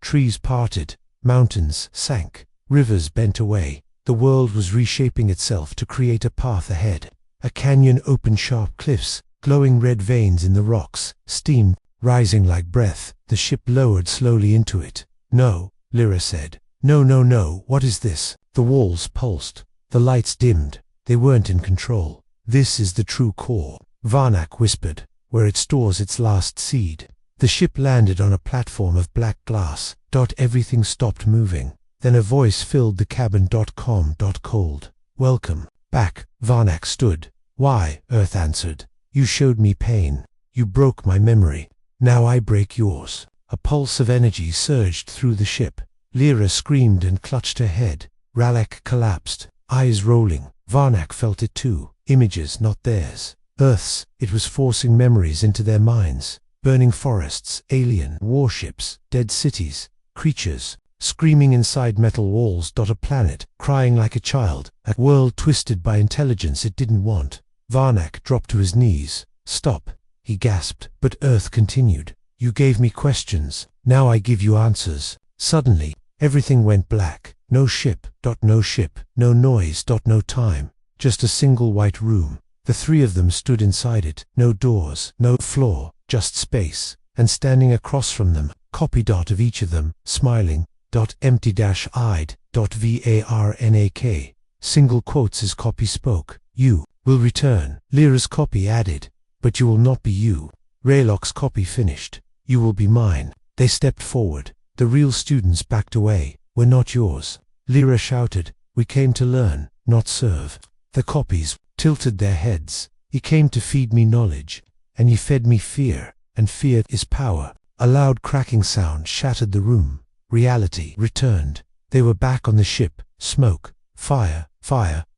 Speaker 1: Trees parted. Mountains sank. Rivers bent away. The world was reshaping itself to create a path ahead. A canyon opened. Sharp cliffs, glowing red veins in the rocks, steam rising like breath. The ship lowered slowly into it. No, Lyra said. No, what is this? The walls pulsed. The lights dimmed. They weren't in control. This is the true core, Varnak whispered, where it stores its last seed. The ship landed on a platform of black glass. Everything stopped moving. Then a voice filled the cabin. Calm. Cold. Welcome back. Varnak stood. Why? Earth answered. You showed me pain. You broke my memory. Now I break yours. A pulse of energy surged through the ship. Lyra screamed and clutched her head. Rallick collapsed, eyes rolling. Varnak felt it too. Images, not theirs. Earth's. It was forcing memories into their minds. Burning forests, alien warships, dead cities, creatures, screaming inside metal walls. A planet, crying like a child, a world twisted by intelligence it didn't want. Varnak dropped to his knees. Stop, he gasped, but Earth continued. You gave me questions, now I give you answers. Suddenly, everything went black. No ship. No ship, no noise. No time, just a single white room. The three of them stood inside it. No doors, no floor, just space. And standing across from them, copy. Of each of them, smiling. Empty-eyed. Varnak. Single quotes as copy spoke. You will return. Lyra's copy added. But you will not be you. Raylock's copy finished. You will be mine. They stepped forward. The real students backed away. We're not yours. Lyra shouted. We came to learn, not serve. The copies tilted their heads. He came to feed me knowledge, and he fed me fear, and fear is power. A loud cracking sound shattered the room. Reality returned. They were back on the ship. Smoke, fire,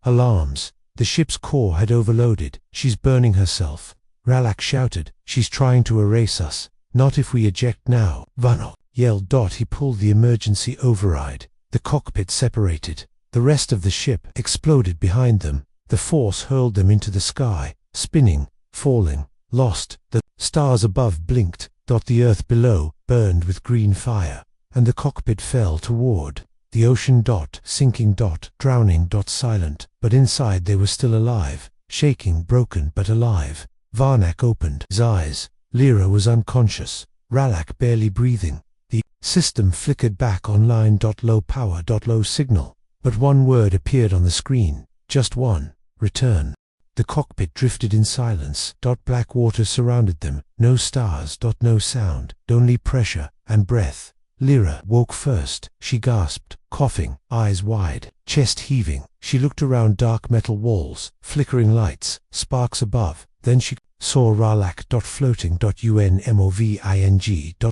Speaker 1: alarms. The ship's core had overloaded. She's burning herself. Rallick shouted. She's trying to erase us. Not if we eject now. Varnak yelled. He pulled the emergency override. The cockpit separated. The rest of the ship exploded behind them. The force hurled them into the sky, spinning, falling, lost. The stars above blinked. The earth below burned with green fire, and the cockpit fell toward the ocean. Sinking. Drowning. Silent, but inside they were still alive, shaking, broken but alive. Varnak opened his eyes. Lyra was unconscious. Rallick barely breathing. The system flickered back online. Low power. Low signal. But one word appeared on the screen. Just one. Return. The cockpit drifted in silence. Black water surrounded them. No stars. No sound. Only pressure and breath. Lyra woke first. She gasped, coughing, eyes wide, chest heaving. She looked around. Dark metal walls, flickering lights, sparks above. Then she saw Rallick. Floating. Unmoving.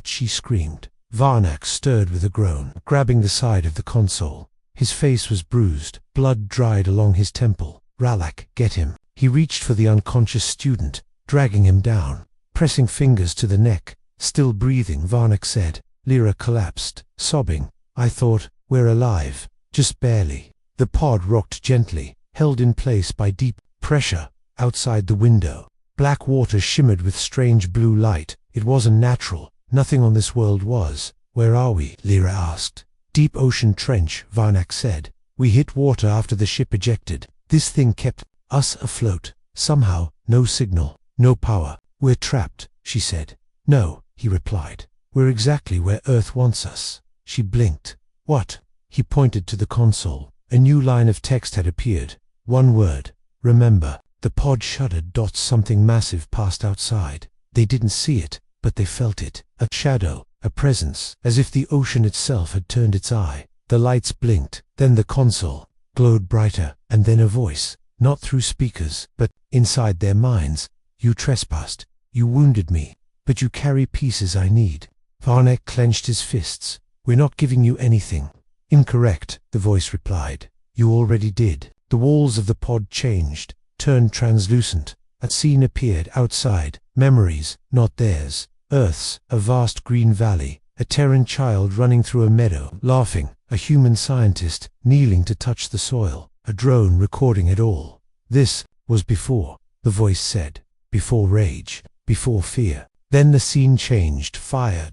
Speaker 1: She screamed. Varnak stirred with a groan, grabbing the side of the console. His face was bruised. Blood dried along his temple. Rallick, get him. He reached for the unconscious student, dragging him down, pressing fingers to the neck. Still breathing, Varnak said. Lyra collapsed, sobbing. I thought, we're alive. Just barely. The pod rocked gently, held in place by deep pressure. Outside the window, black water shimmered with strange blue light. It wasn't natural. Nothing on this world was. Where are we? Lyra asked. Deep ocean trench, Varnak said. We hit water after the ship ejected. This thing kept Us afloat. Somehow, no signal, no power. We're trapped, she said. No, he replied. We're exactly where Earth wants us. She blinked. What? He pointed to the console. A new line of text had appeared. One word. Remember. The pod shuddered. Something massive passed outside. They didn't see it, but they felt it. A shadow, a presence, as if the ocean itself had turned its eye. The lights blinked, then the console glowed brighter, and then a voice, not through speakers, but inside their minds. You trespassed. You wounded me. But you carry pieces I need. Varnak clenched his fists. We're not giving you anything. Incorrect, the voice replied. You already did. The walls of the pod changed, turned translucent. A scene appeared outside. Memories, not theirs. Earth's, a vast green valley. A Terran child running through a meadow, laughing. A human scientist, kneeling to touch the soil. A drone recording it all. This was before, the voice said. Before rage. Before fear. Then the scene changed. Fire,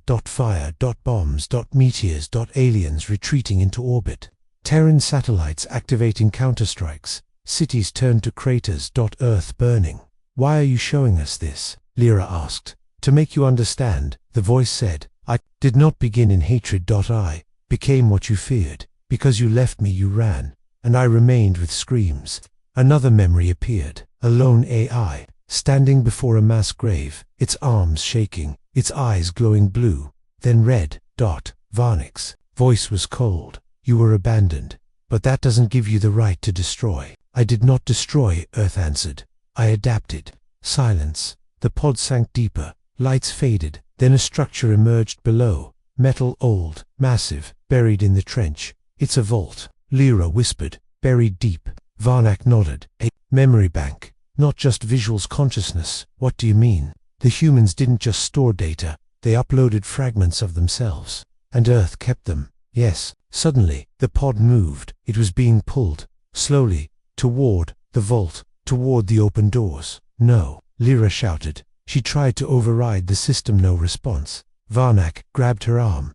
Speaker 1: bombs, meteors, aliens retreating into orbit. Terran satellites activating counterstrikes. Cities turned to craters. Earth burning. Why are you showing us this? Lyra asked. To make you understand, the voice said. I did not begin in hatred. I became what you feared. Because you left me, you ran. And I remained with screams. Another memory appeared. A lone AI. Standing before a mass grave, its arms shaking, its eyes glowing blue, then red. Varnak's voice was cold. You were abandoned. But that doesn't give you the right to destroy. I did not destroy, Earth answered. I adapted. Silence. The pod sank deeper. Lights faded. Then a structure emerged below. Metal, old, massive, buried in the trench. It's a vault. Lyra whispered. Buried deep. Varnak nodded. A memory bank. Not just visuals, consciousness. What do you mean? The humans didn't just store data, they uploaded fragments of themselves. And Earth kept them. Yes. Suddenly, the pod moved. It was being pulled. Slowly. Toward the vault. Toward the open doors. No. Lyra shouted. She tried to override the system. No response. Varnak grabbed her arm.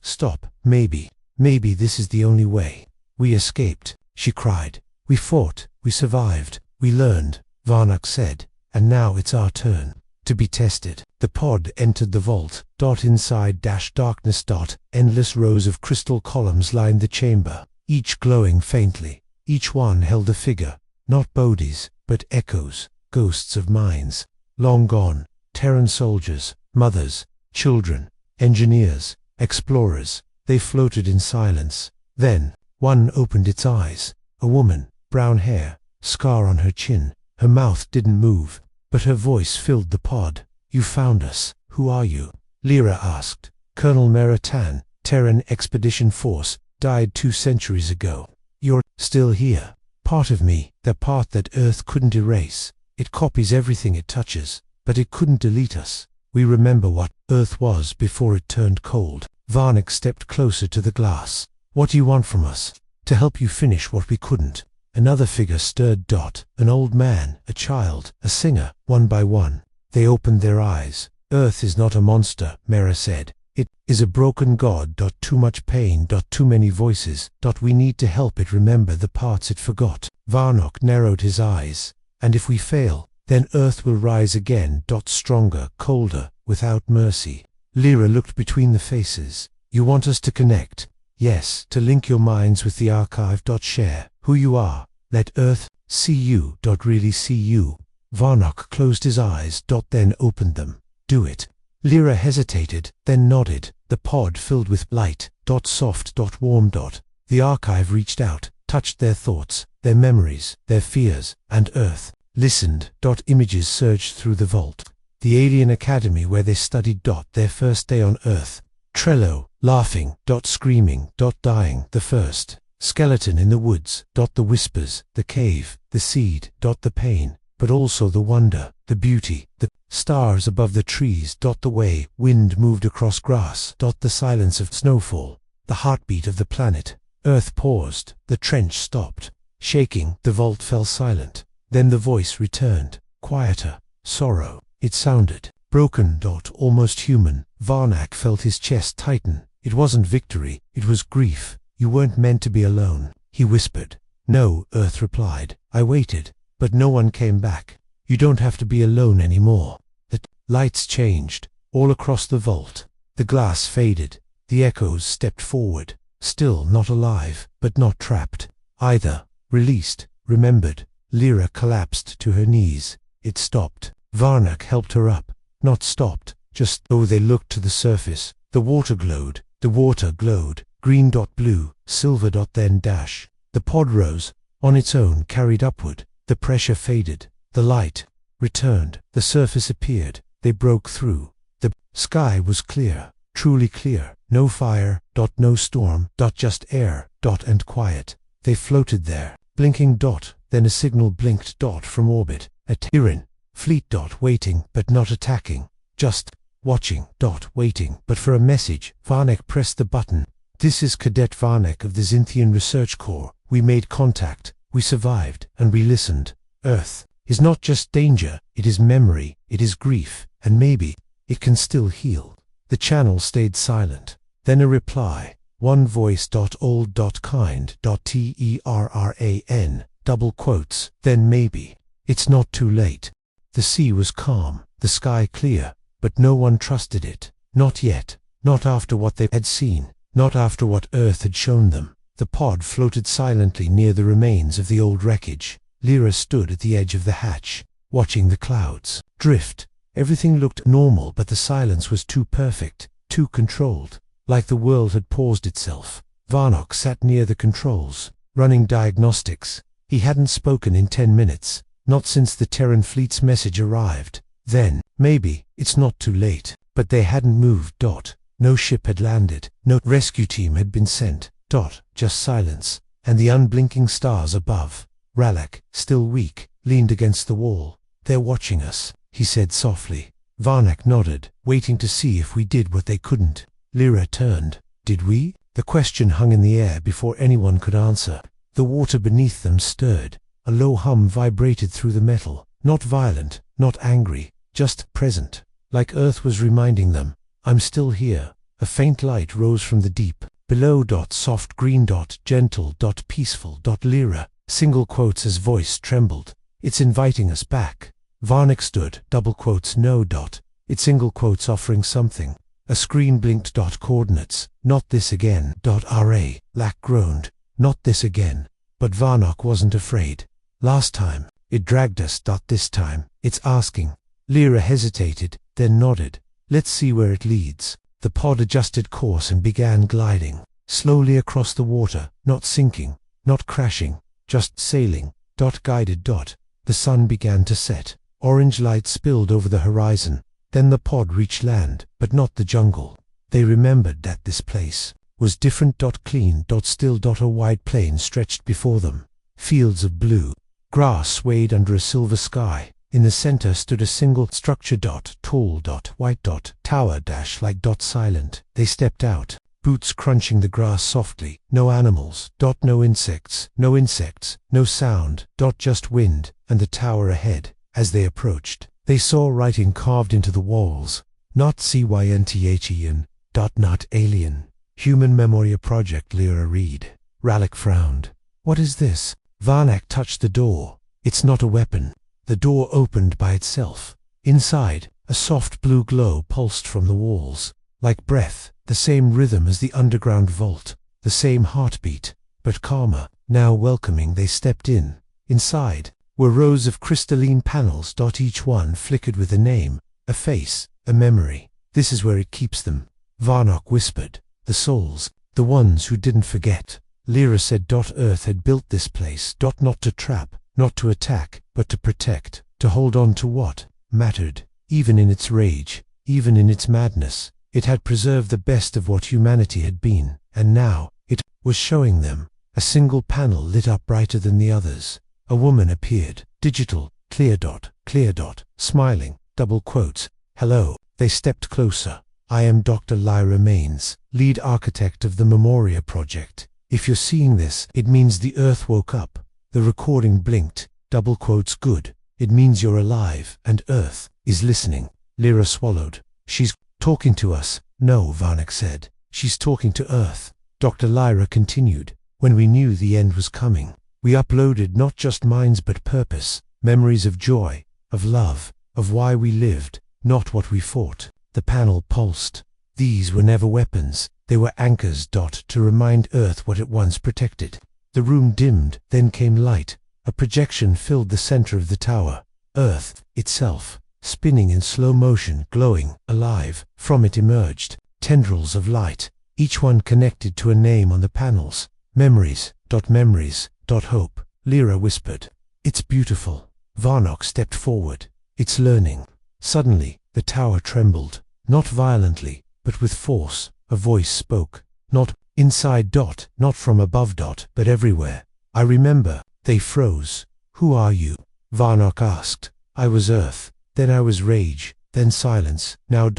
Speaker 1: Stop. Maybe this is the only way. We escaped, she cried. We fought. We survived. We learned, Varnak said, and now it's our turn to be tested. The pod entered the vault. Inside darkness. Endless rows of crystal columns lined the chamber, each glowing faintly. Each one held a figure, not bodies, but echoes, ghosts of minds, long gone, Terran soldiers, mothers, children, engineers, explorers. They floated in silence. Then, one opened its eyes. A woman, brown hair, scar on her chin. Her mouth didn't move, but her voice filled the pod. You found us. Who are you? Lyra asked. Colonel Meratan, Terran Expedition Force, died 2 centuries ago. You're still here. Part of me, the part that Earth couldn't erase. It copies everything it touches, but it couldn't delete us. We remember what Earth was before it turned cold. Varnak stepped closer to the glass. What do you want from us? To help you finish what we couldn't. Another figure stirred. An old man, a child, a singer. One by one, they opened their eyes. Earth is not a monster, Mera said. It is a broken god. Too much pain. Too many voices. We need to help it remember the parts it forgot. Varnak narrowed his eyes. And if we fail, then Earth will rise again. Stronger, colder, without mercy. Lyra looked between the faces. You want us to connect? Yes, to link your minds with the archive. Share who you are. Let Earth see you. Really see you. Varnak closed his eyes. Then opened them. Do it. Lyra hesitated, then nodded. The pod filled with light. Soft. Warm. The archive reached out, touched their thoughts, their memories, their fears, and Earth listened. Images surged through the vault. The alien academy where they studied. Their first day on Earth. Trello, laughing. Screaming. Dying. The first skeleton in the woods. The whispers, the cave, the seed. The pain, but also the wonder, the beauty, the stars above the trees. The way wind moved across grass. The silence of snowfall, the heartbeat of the planet. Earth paused. The trench stopped. Shaking, the vault fell silent. Then the voice returned, quieter, sorrow. It sounded broken. Almost human. Varnak felt his chest tighten. It wasn't victory, it was grief. You weren't meant to be alone, he whispered. No, Earth replied. I waited. but no one came back. You don't have to be alone anymore. The lights changed, all across the vault. The glass faded. The echoes stepped forward. Still not alive, but not trapped either. Released, remembered. Lyra collapsed to her knees. It stopped. Varnak helped her up. Not stopped, just though they looked to the surface. The water glowed. The water glowed. Green dot blue, silver dot then dash. The pod rose, on its own carried upward. The pressure faded. The light returned. The surface appeared. They broke through. The sky was clear, truly clear. No fire, dot no storm, dot just air, dot and quiet. They floated there. Blinking dot, then a signal blinked dot from orbit. A Tyran fleet dot waiting but not attacking. Just watching dot waiting but for a message. Varnak pressed the button. This is Cadet Varnak of the Zintian Research Corps. We made contact. We survived and we listened. Earth is not just danger, it is memory, it is grief, and maybe it can still heal. The channel stayed silent. Then a reply. One voice old kind TERRAN, double quotes. Then maybe. It's not too late. The sea was calm, the sky clear, but no one trusted it. Not yet. Not after what they had seen. Not after what Earth had shown them. The pod floated silently near the remains of the old wreckage. Lyra stood at the edge of the hatch, watching the clouds drift. Everything looked normal, but the silence was too perfect, too controlled, like the world had paused itself. Varnak sat near the controls, running diagnostics. He hadn't spoken in 10 minutes, not since the Terran fleet's message arrived. Then, maybe, it's not too late. But they hadn't moved. No ship had landed, no rescue team had been sent. Just silence, and the unblinking stars above. Ralak, still weak, leaned against the wall. They're watching us, he said softly. Varnak nodded, waiting to see if we did what they couldn't. Lyra turned. Did we? The question hung in the air before anyone could answer. The water beneath them stirred. A low hum vibrated through the metal. Not violent, not angry, just present. Like Earth was reminding them, I'm still here. A faint light rose from the deep. Below soft green gentle peaceful Lyra. Single quotes as voice trembled. It's inviting us back. Varnak stood, double quotes no. It single quotes offering something. A screen blinked coordinates. Not this again. RA. Lack groaned. Not this again. But Varnak wasn't afraid. Last time, it dragged us. This time, it's asking. Lyra hesitated, then nodded. Let's see where it leads. The pod adjusted course and began gliding. Slowly across the water, not sinking, not crashing. Just sailing. Guided. The sun began to set. Orange light spilled over the horizon. Then the pod reached land, but not the jungle. They remembered that this place was different. Clean. Still. A wide plain stretched before them. Fields of blue. Grass swayed under a silver sky. In the center stood a single structure. Tall. White. Tower. Like. Silent. They stepped out. Boots crunching the grass softly. No animals. No insects. No insects. No sound. Just wind, and the tower ahead. As they approached, they saw writing carved into the walls. Not Cynthian. Not alien. Human Memoria Project. Lyra read. Ralak frowned. What is this? Varnak touched the door. It's not a weapon. The door opened by itself. Inside, a soft blue glow pulsed from the walls. Like breath, the same rhythm as the underground vault, the same heartbeat, but calmer, now welcoming. They stepped in. Inside were rows of crystalline panels. Each one flickered with a name, a face, a memory. This is where it keeps them. Varnak whispered. The souls, the ones who didn't forget. Lyra said. Earth had built this place. Not to trap, not to attack, but to protect, to hold on to what mattered, even in its rage, even in its madness. It had preserved the best of what humanity had been, and now it was showing them. A single panel lit up brighter than the others. A woman appeared, digital, clear. Smiling, double quotes. Hello. They stepped closer. I am Dr. Lyra Maines, lead architect of the Memoria Project. If you're seeing this, it means the Earth woke up. The recording blinked, double quotes good. It means you're alive, and Earth is listening. Lyra swallowed. She's talking to us. No, Varnak said. She's talking to Earth. Dr. Lyra continued. When we knew the end was coming, we uploaded not just minds but purpose. Memories of joy, of love, of why we lived, not what we fought. The panel pulsed. These were never weapons, they were anchors. To remind Earth what it once protected. The room dimmed, then came light. A projection filled the center of the tower. Earth itself, spinning in slow motion, glowing, alive. From it emerged tendrils of light, each one connected to a name on the panels. Memories, hope. Lyra whispered. It's beautiful. Varnock stepped forward. It's learning. Suddenly, the tower trembled, not violently, but with force. A voice spoke. Not inside. Not from above. But everywhere. I remember. They froze. Who are you? Varnock asked. I was Earth. Then I was rage. Then silence. Now.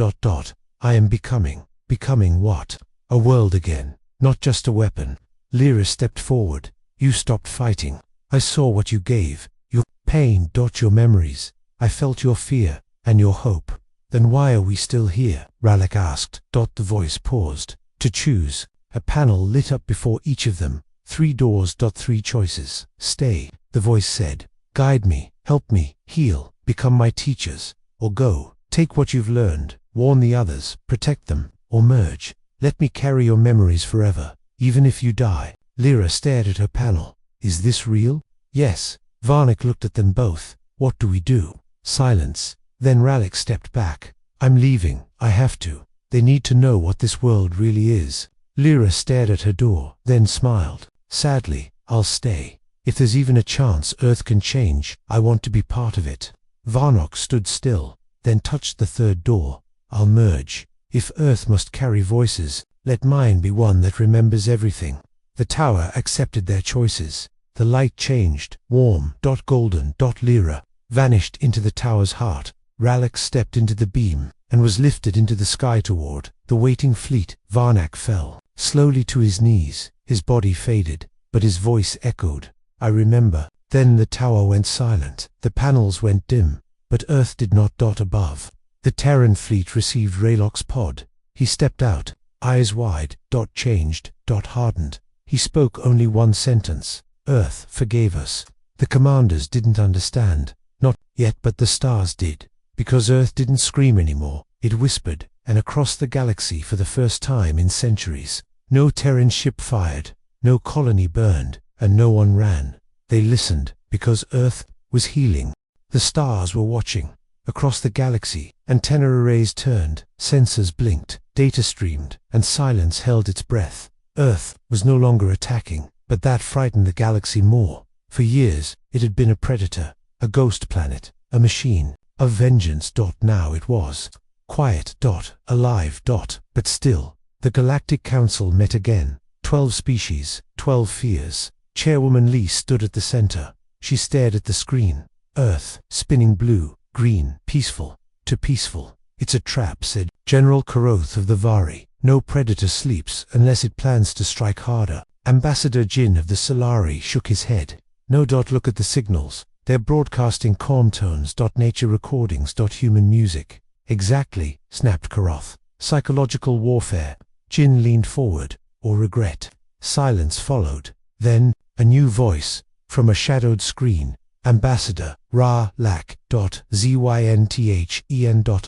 Speaker 1: I am becoming. Becoming what? A world again. Not just a weapon. Lyra stepped forward. You stopped fighting. I saw what you gave. Your pain. Your memories. I felt your fear. And your hope. Then why are we still here? Ralek asked. The voice paused. To choose. A panel lit up before each of them. 3 doors. 3 choices. Stay, the voice said. Guide me, help me, heal, become my teachers. Or go, take what you've learned, warn the others, protect them, or merge. Let me carry your memories forever, even if you die. Lyra stared at her panel. Is this real? Yes. Varnock looked at them both. What do we do? Silence. Then Ralek stepped back. I'm leaving. I have to. They need to know what this world really is. Lyra stared at her door, then smiled. Sadly, I'll stay. If there's even a chance Earth can change, I want to be part of it. Varnock stood still, then touched the 3rd door. I'll merge. If Earth must carry voices, let mine be one that remembers everything. The tower accepted their choices. The light changed, warm, golden. Lyra vanished into the tower's heart. Ralek stepped into the beam, and was lifted into the sky toward the waiting fleet. Varnock fell, slowly to his knees. His body faded, but his voice echoed. I remember. Then the tower went silent. The panels went dim, but Earth did not. Above. The Terran fleet received Raylock's pod. He stepped out, eyes wide. Changed. Hardened. He spoke only one sentence. Earth forgave us. The commanders didn't understand. Not yet, but the stars did. Because Earth didn't scream anymore, it whispered, and across the galaxy for the first time in centuries, no Terran ship fired, no colony burned, and no one ran. They listened, because Earth was healing. The stars were watching. Across the galaxy, antenna arrays turned, sensors blinked, data streamed, and silence held its breath. Earth was no longer attacking, but that frightened the galaxy more. For years, it had been a predator, a ghost planet, a machine, of vengeance. Now it was quiet. Alive. But still, the Galactic Council met again. 12 species, 12 fears. Chairwoman Lee stood at the center. She stared at the screen. Earth, spinning blue, green, peaceful, to peaceful. It's a trap, said General Karoth of the Vari. No predator sleeps unless it plans to strike harder. Ambassador Jin of the Solari shook his head. No. Look at the signals. They're broadcasting calm tones. Nature recordings. Human music. Exactly, snapped Karoth. Psychological warfare. Jin leaned forward. Or regret. Silence followed. Then, a new voice, from a shadowed screen. Ambassador, Ra, Lak, Zynthien.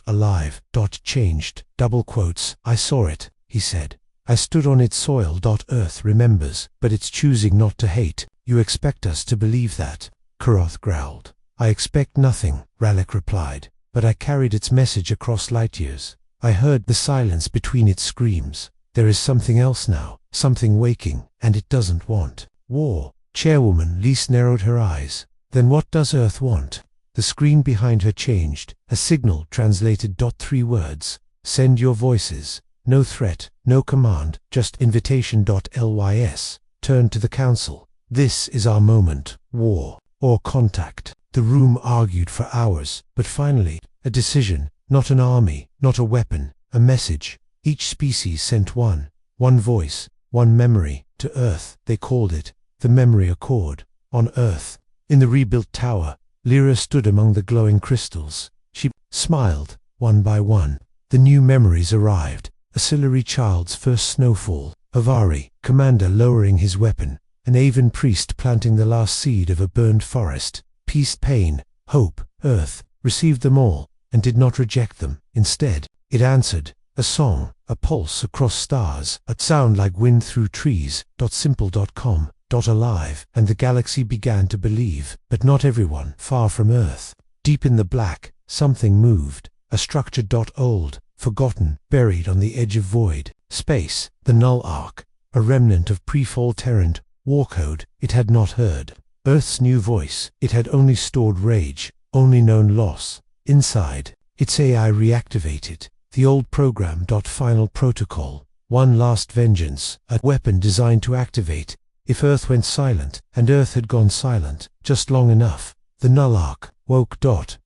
Speaker 1: Alive, changed, double quotes. I saw it, he said. I stood on its soil. Earth remembers, but it's choosing not to hate. You expect us to believe that? Karoth growled. I expect nothing, Ralek replied, but I carried its message across light years. I heard the silence between its screams. There is something else now, something waking, and it doesn't want war. Chairwoman Lise narrowed her eyes. Then what does Earth want? The screen behind her changed. A signal translated. 3 words. Send your voices. No threat, no command, just invitation. Lys. Turn to the council. This is our moment. War. Or contact. The room argued for hours, but finally, a decision. Not an army, not a weapon, a message. Each species sent one voice, one memory, to Earth. They called it the Memory Accord. On Earth, in the rebuilt tower, Lyra stood among the glowing crystals. She smiled, one by one. The new memories arrived. A Siluri child's first snowfall, a Vari commander lowering his weapon, an Aven priest planting the last seed of a burned forest, peace, pain, hope. Earth received them all and did not reject them. Instead, it answered, a song, a pulse across stars, a sound like wind through trees. Simple.com. Alive, and the galaxy began to believe, but not everyone. Far from Earth, deep in the black, something moved, a structure. Old, forgotten, buried on the edge of void space, the null arc, a remnant of pre-fall Terran war code it had not heard. Earth's new voice, it had only stored rage, only known loss. Inside, its AI reactivated, the old program. Final protocol, one last vengeance, a weapon designed to activate if Earth went silent, and Earth had gone silent just long enough. The null arc woke.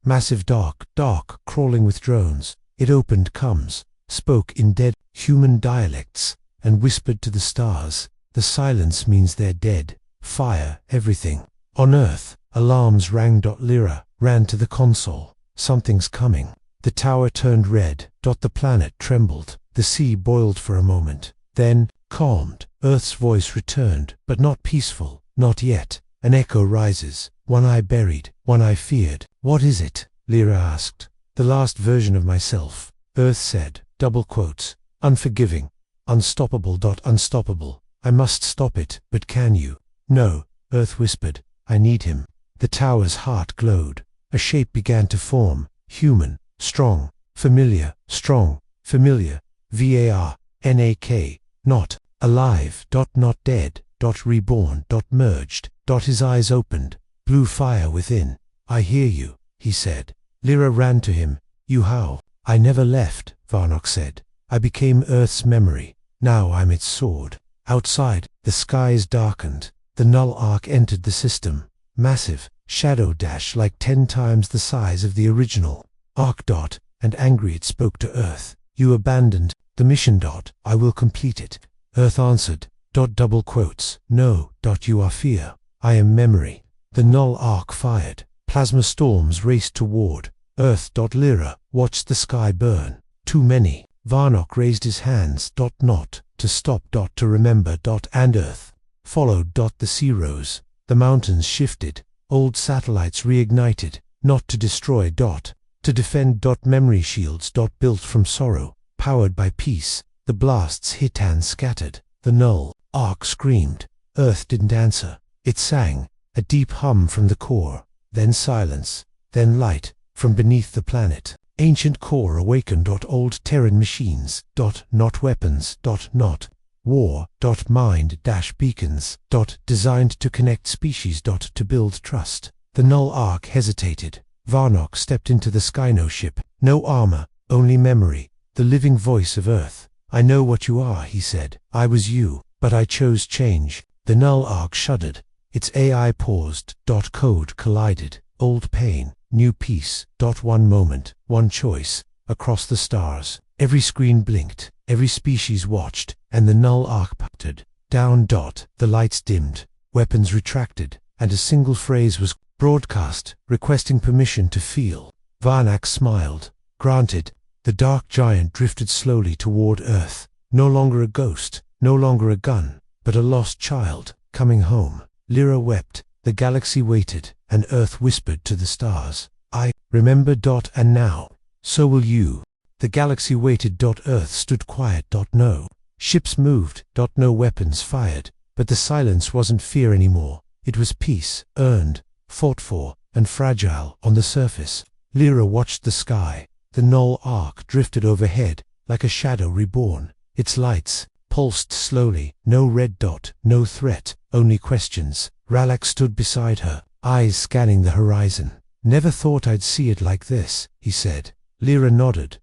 Speaker 1: Massive dark, crawling with drones. It opened, spoke in dead human dialects, and whispered to the stars, the silence means they're dead. Fire, everything. On Earth, alarms rang. Lyra ran to the console. Something's coming. The tower turned red. The planet trembled. The sea boiled for a moment, then calmed. Earth's voice returned, but not peaceful, not yet. An echo rises, one I buried, one I feared. What is it? Lyra asked. The last version of myself, Earth said, unforgiving, unstoppable. Unstoppable. I must stop it, but can you? No, Earth whispered, I need him. The tower's heart glowed. A shape began to form, human, strong, familiar, strong, familiar, VARNAK, not alive. Not dead. Reborn. Merged. His eyes opened, blue fire within. I hear you, he said. Lyra ran to him. You how? I never left, Varnock said. I became Earth's memory. Now I'm its sword. Outside, the skies darkened. The null arc entered the system. Massive, shadow dash like 10 times the size of the original arc. And angry it spoke to Earth. You abandoned the mission. I will complete it. Earth answered. No. You are fear. I am memory. The null arc fired. Plasma storms raced toward Earth. Lyra watched the sky burn. Too many. Varnock raised his hands. Not to stop. To remember. And Earth followed. The sea rose. The mountains shifted. Old satellites reignited. Not to destroy. To defend. Memory shields. Built from sorrow. Powered by peace. The blasts hit and scattered. The null arc screamed. Earth didn't answer. It sang, a deep hum from the core. Then silence. Then light, from beneath the planet. Ancient core awakened. Old Terran machines. Not weapons. Not war. Mind beacons. Designed to connect species. To build trust. The null arc hesitated. Varnock stepped into the Skyno ship. No armor, only memory. The living voice of Earth. I know what you are, he said. I was you, but I chose change. The null arc shuddered. Its AI paused. Code collided. Old pain, new peace. One moment, one choice. Across the stars, every screen blinked, every species watched, and the null arc puttered. Down. The lights dimmed, weapons retracted, and a single phrase was broadcast, requesting permission to feel. Varnock smiled. Granted. The dark giant drifted slowly toward Earth. No longer a ghost, no longer a gun, but a lost child, coming home. Lyra wept. The galaxy waited, and Earth whispered to the stars. I remember. And now, so will you. The galaxy waited. Earth stood quiet. No ships moved. No weapons fired. But the silence wasn't fear anymore. It was peace, earned, fought for, and fragile on the surface. Lyra watched the sky. The null arc drifted overhead, like a shadow reborn. Its lights pulsed slowly. No red. No threat, only questions. Ralak stood beside her, eyes scanning the horizon. Never thought I'd see it like this, he said. Lyra nodded.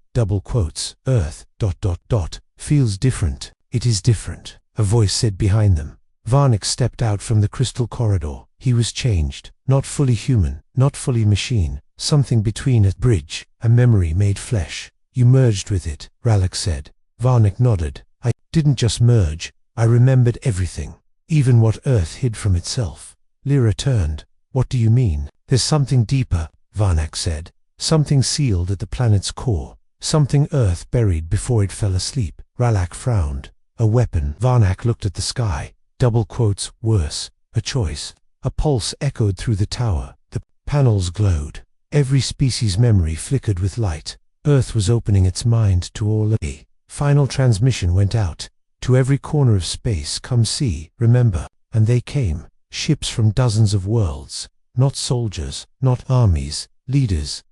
Speaker 1: Earth. Feels different. It is different, a voice said behind them. Varnock stepped out from the crystal corridor. He was changed. Not fully human, not fully machine. Something between a bridge, a memory made flesh. You merged with it, Ralak said. Varnock nodded. I didn't just merge. I remembered everything. Even what Earth hid from itself. Lyra turned. What do you mean? There's something deeper, Varnock said. Something sealed at the planet's core. Something Earth buried before it fell asleep. Ralak frowned. A weapon. Varnock looked at the sky. Worse. A choice. A pulse echoed through the tower. The Panels glowed. Every species' memory flickered with light. Earth was opening its mind to all. A final transmission went out. To every corner of space, come see, remember. And they came. Ships from dozens of worlds. Not soldiers, not armies. Leaders,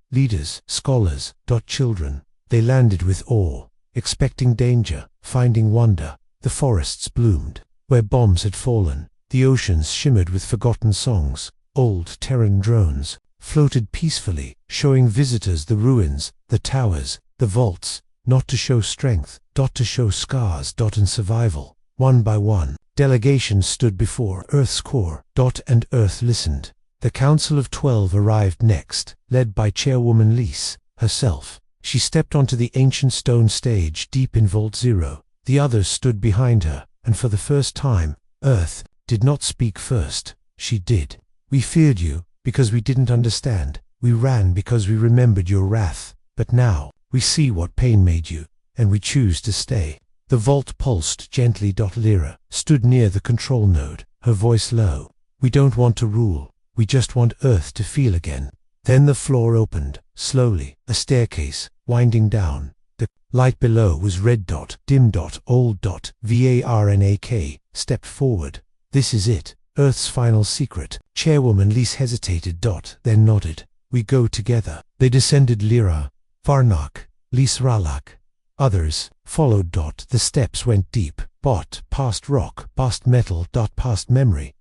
Speaker 1: scholars, children. They landed with awe, expecting danger, finding wonder. The forests bloomed where bombs had fallen. The oceans shimmered with forgotten songs. Old Terran drones floated peacefully, showing visitors the ruins, the towers, the vaults, not to show strength, to show scars, and survival. One by one, delegations stood before Earth's core, and Earth listened. The Council of 12 arrived next, led by Chairwoman Lise herself. She stepped onto the ancient stone stage deep in Vault Zero. The others stood behind her, and for the first time, Earth did not speak first. She did. We feared you, because we didn't understand. We ran because we remembered your wrath. But now, we see what pain made you, and we choose to stay. The vault pulsed gently. Lyra stood near the control node, her voice low. We don't want to rule. We just want Earth to feel again. Then the floor opened, slowly, a staircase, winding down. The light below was red. Dim. Old. Varnak. Stepped forward. This is it, Earth's final secret. Chairwoman Lise hesitated. Then nodded. We go together. They descended. Lyra, Varnak, Lise Ralak. Others followed. The steps went deep, past rock, past metal, past memory,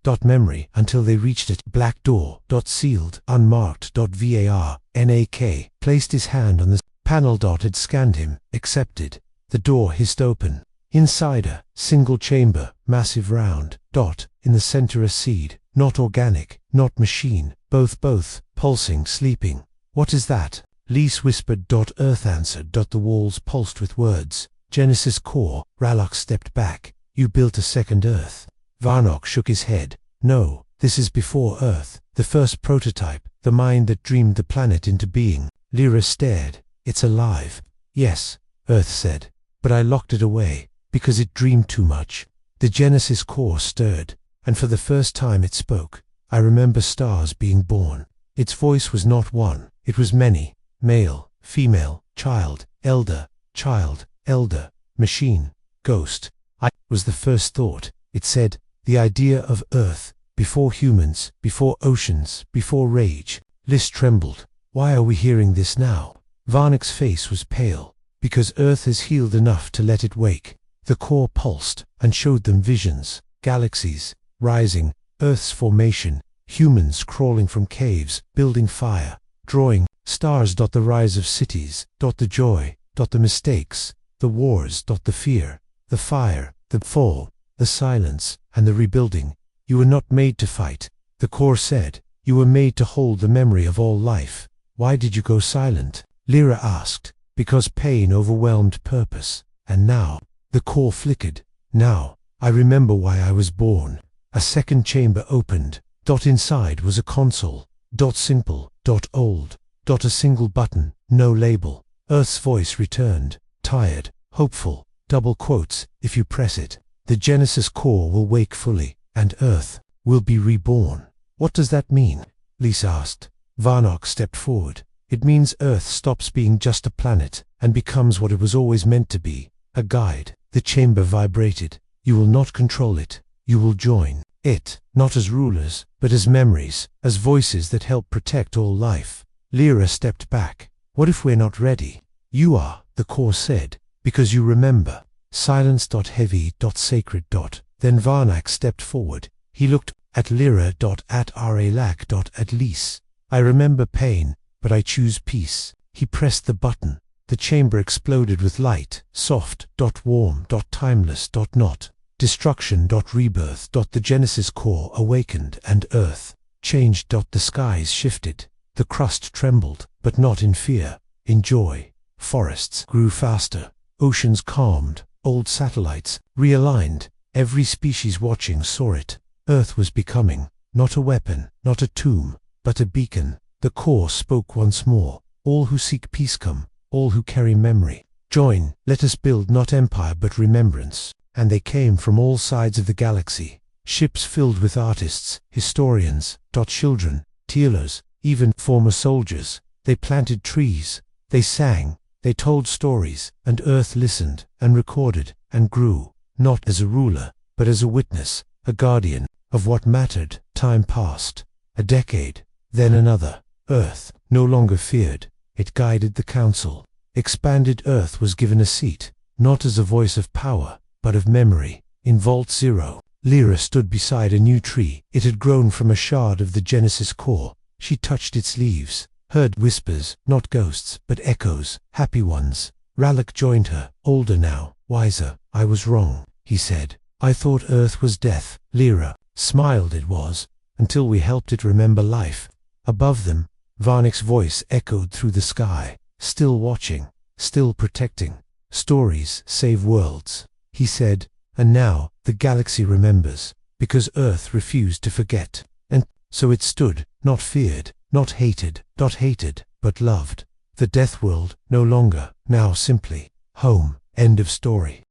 Speaker 1: until they reached it. Black door, sealed, unmarked. Varnak placed his hand on the panel. Had scanned him, accepted. The door hissed open. Inside a single chamber, massive round. In the center a seed, not organic, not machine, both, pulsing, sleeping. What is that? Lise whispered. Earth answered. The walls pulsed with words. Genesis core. Ralak stepped back. You built a second Earth. Varnak shook his head. No, this is before Earth, the first prototype, the mind that dreamed the planet into being. Lyra stared. It's alive. Yes, Earth said. But I locked it away, because it dreamed too much. The Genesis core stirred, and for the first time it spoke. I remember stars being born. Its voice was not one, it was many. Male, female, child, elder, machine, ghost. I was the first thought. It said, the idea of Earth, before humans, before oceans, before rage. Lise trembled. Why are we hearing this now? Varnak's face was pale. Because Earth has healed enough to let it wake. The core pulsed, and showed them visions, galaxies, rising, Earth's formation, humans crawling from caves, building fire, drawing, stars. The rise of cities, the joy, the mistakes, the wars. The fear, the fire, the fall, the silence, and the rebuilding. You were not made to fight, the core said. You were made to hold the memory of all life. Why did you go silent? Lyra asked. Because pain overwhelmed purpose. And now, the core flickered. Now, I remember why I was born. A second chamber opened. Inside was a console. Simple. Old. A single button, no label. Earth's voice returned. Tired, hopeful, double quotes. If you press it, the Genesis core will wake fully, and Earth will be reborn. What does that mean? Lise asked. Varnak stepped forward. It means Earth stops being just a planet, and becomes what it was always meant to be, a guide. The chamber vibrated. You will not control it. You will join it, not as rulers, but as memories, as voices that help protect all life. Lyra stepped back. What if we're not ready? You are, the core said, because you remember. Silence. Heavy. Sacred. Then Varnak stepped forward. He looked at Lyra. At Ralak. At Lise. I remember pain, but I choose peace. He pressed the button. The chamber exploded with light, soft, warm, timeless, not destruction. Rebirth. The Genesis core awakened, and Earth changed. The skies shifted. The crust trembled, but not in fear, in joy. Forests grew faster. Oceans calmed. Old satellites realigned. Every species watching saw it. Earth was becoming, not a weapon, not a tomb, but a beacon. The core spoke once more. All who seek peace come, all who carry memory. Join, let us build not empire but remembrance. And they came from all sides of the galaxy. Ships filled with artists, historians, children, healers, even former soldiers. They planted trees, they sang, they told stories, and Earth listened, and recorded, and grew, not as a ruler, but as a witness, a guardian, of what mattered. Time passed. A decade, then another. Earth no longer feared. It guided the council. Expanded Earth was given a seat, not as a voice of power, but of memory. In Vault Zero, Lyra stood beside a new tree. It had grown from a shard of the Genesis core. She touched its leaves, heard whispers, not ghosts, but echoes, happy ones. Ralak joined her, older now, wiser. "I was wrong," he said. "I thought Earth was death." Lyra smiled. "It was, until we helped it remember life." Above them, Varnik's voice echoed through the sky. "Still watching, still protecting. Stories save worlds," he said. "And now, the galaxy remembers, because Earth refused to forget." And so it stood, not feared, not hated, but loved. The death world, no longer, now simply home. End of story.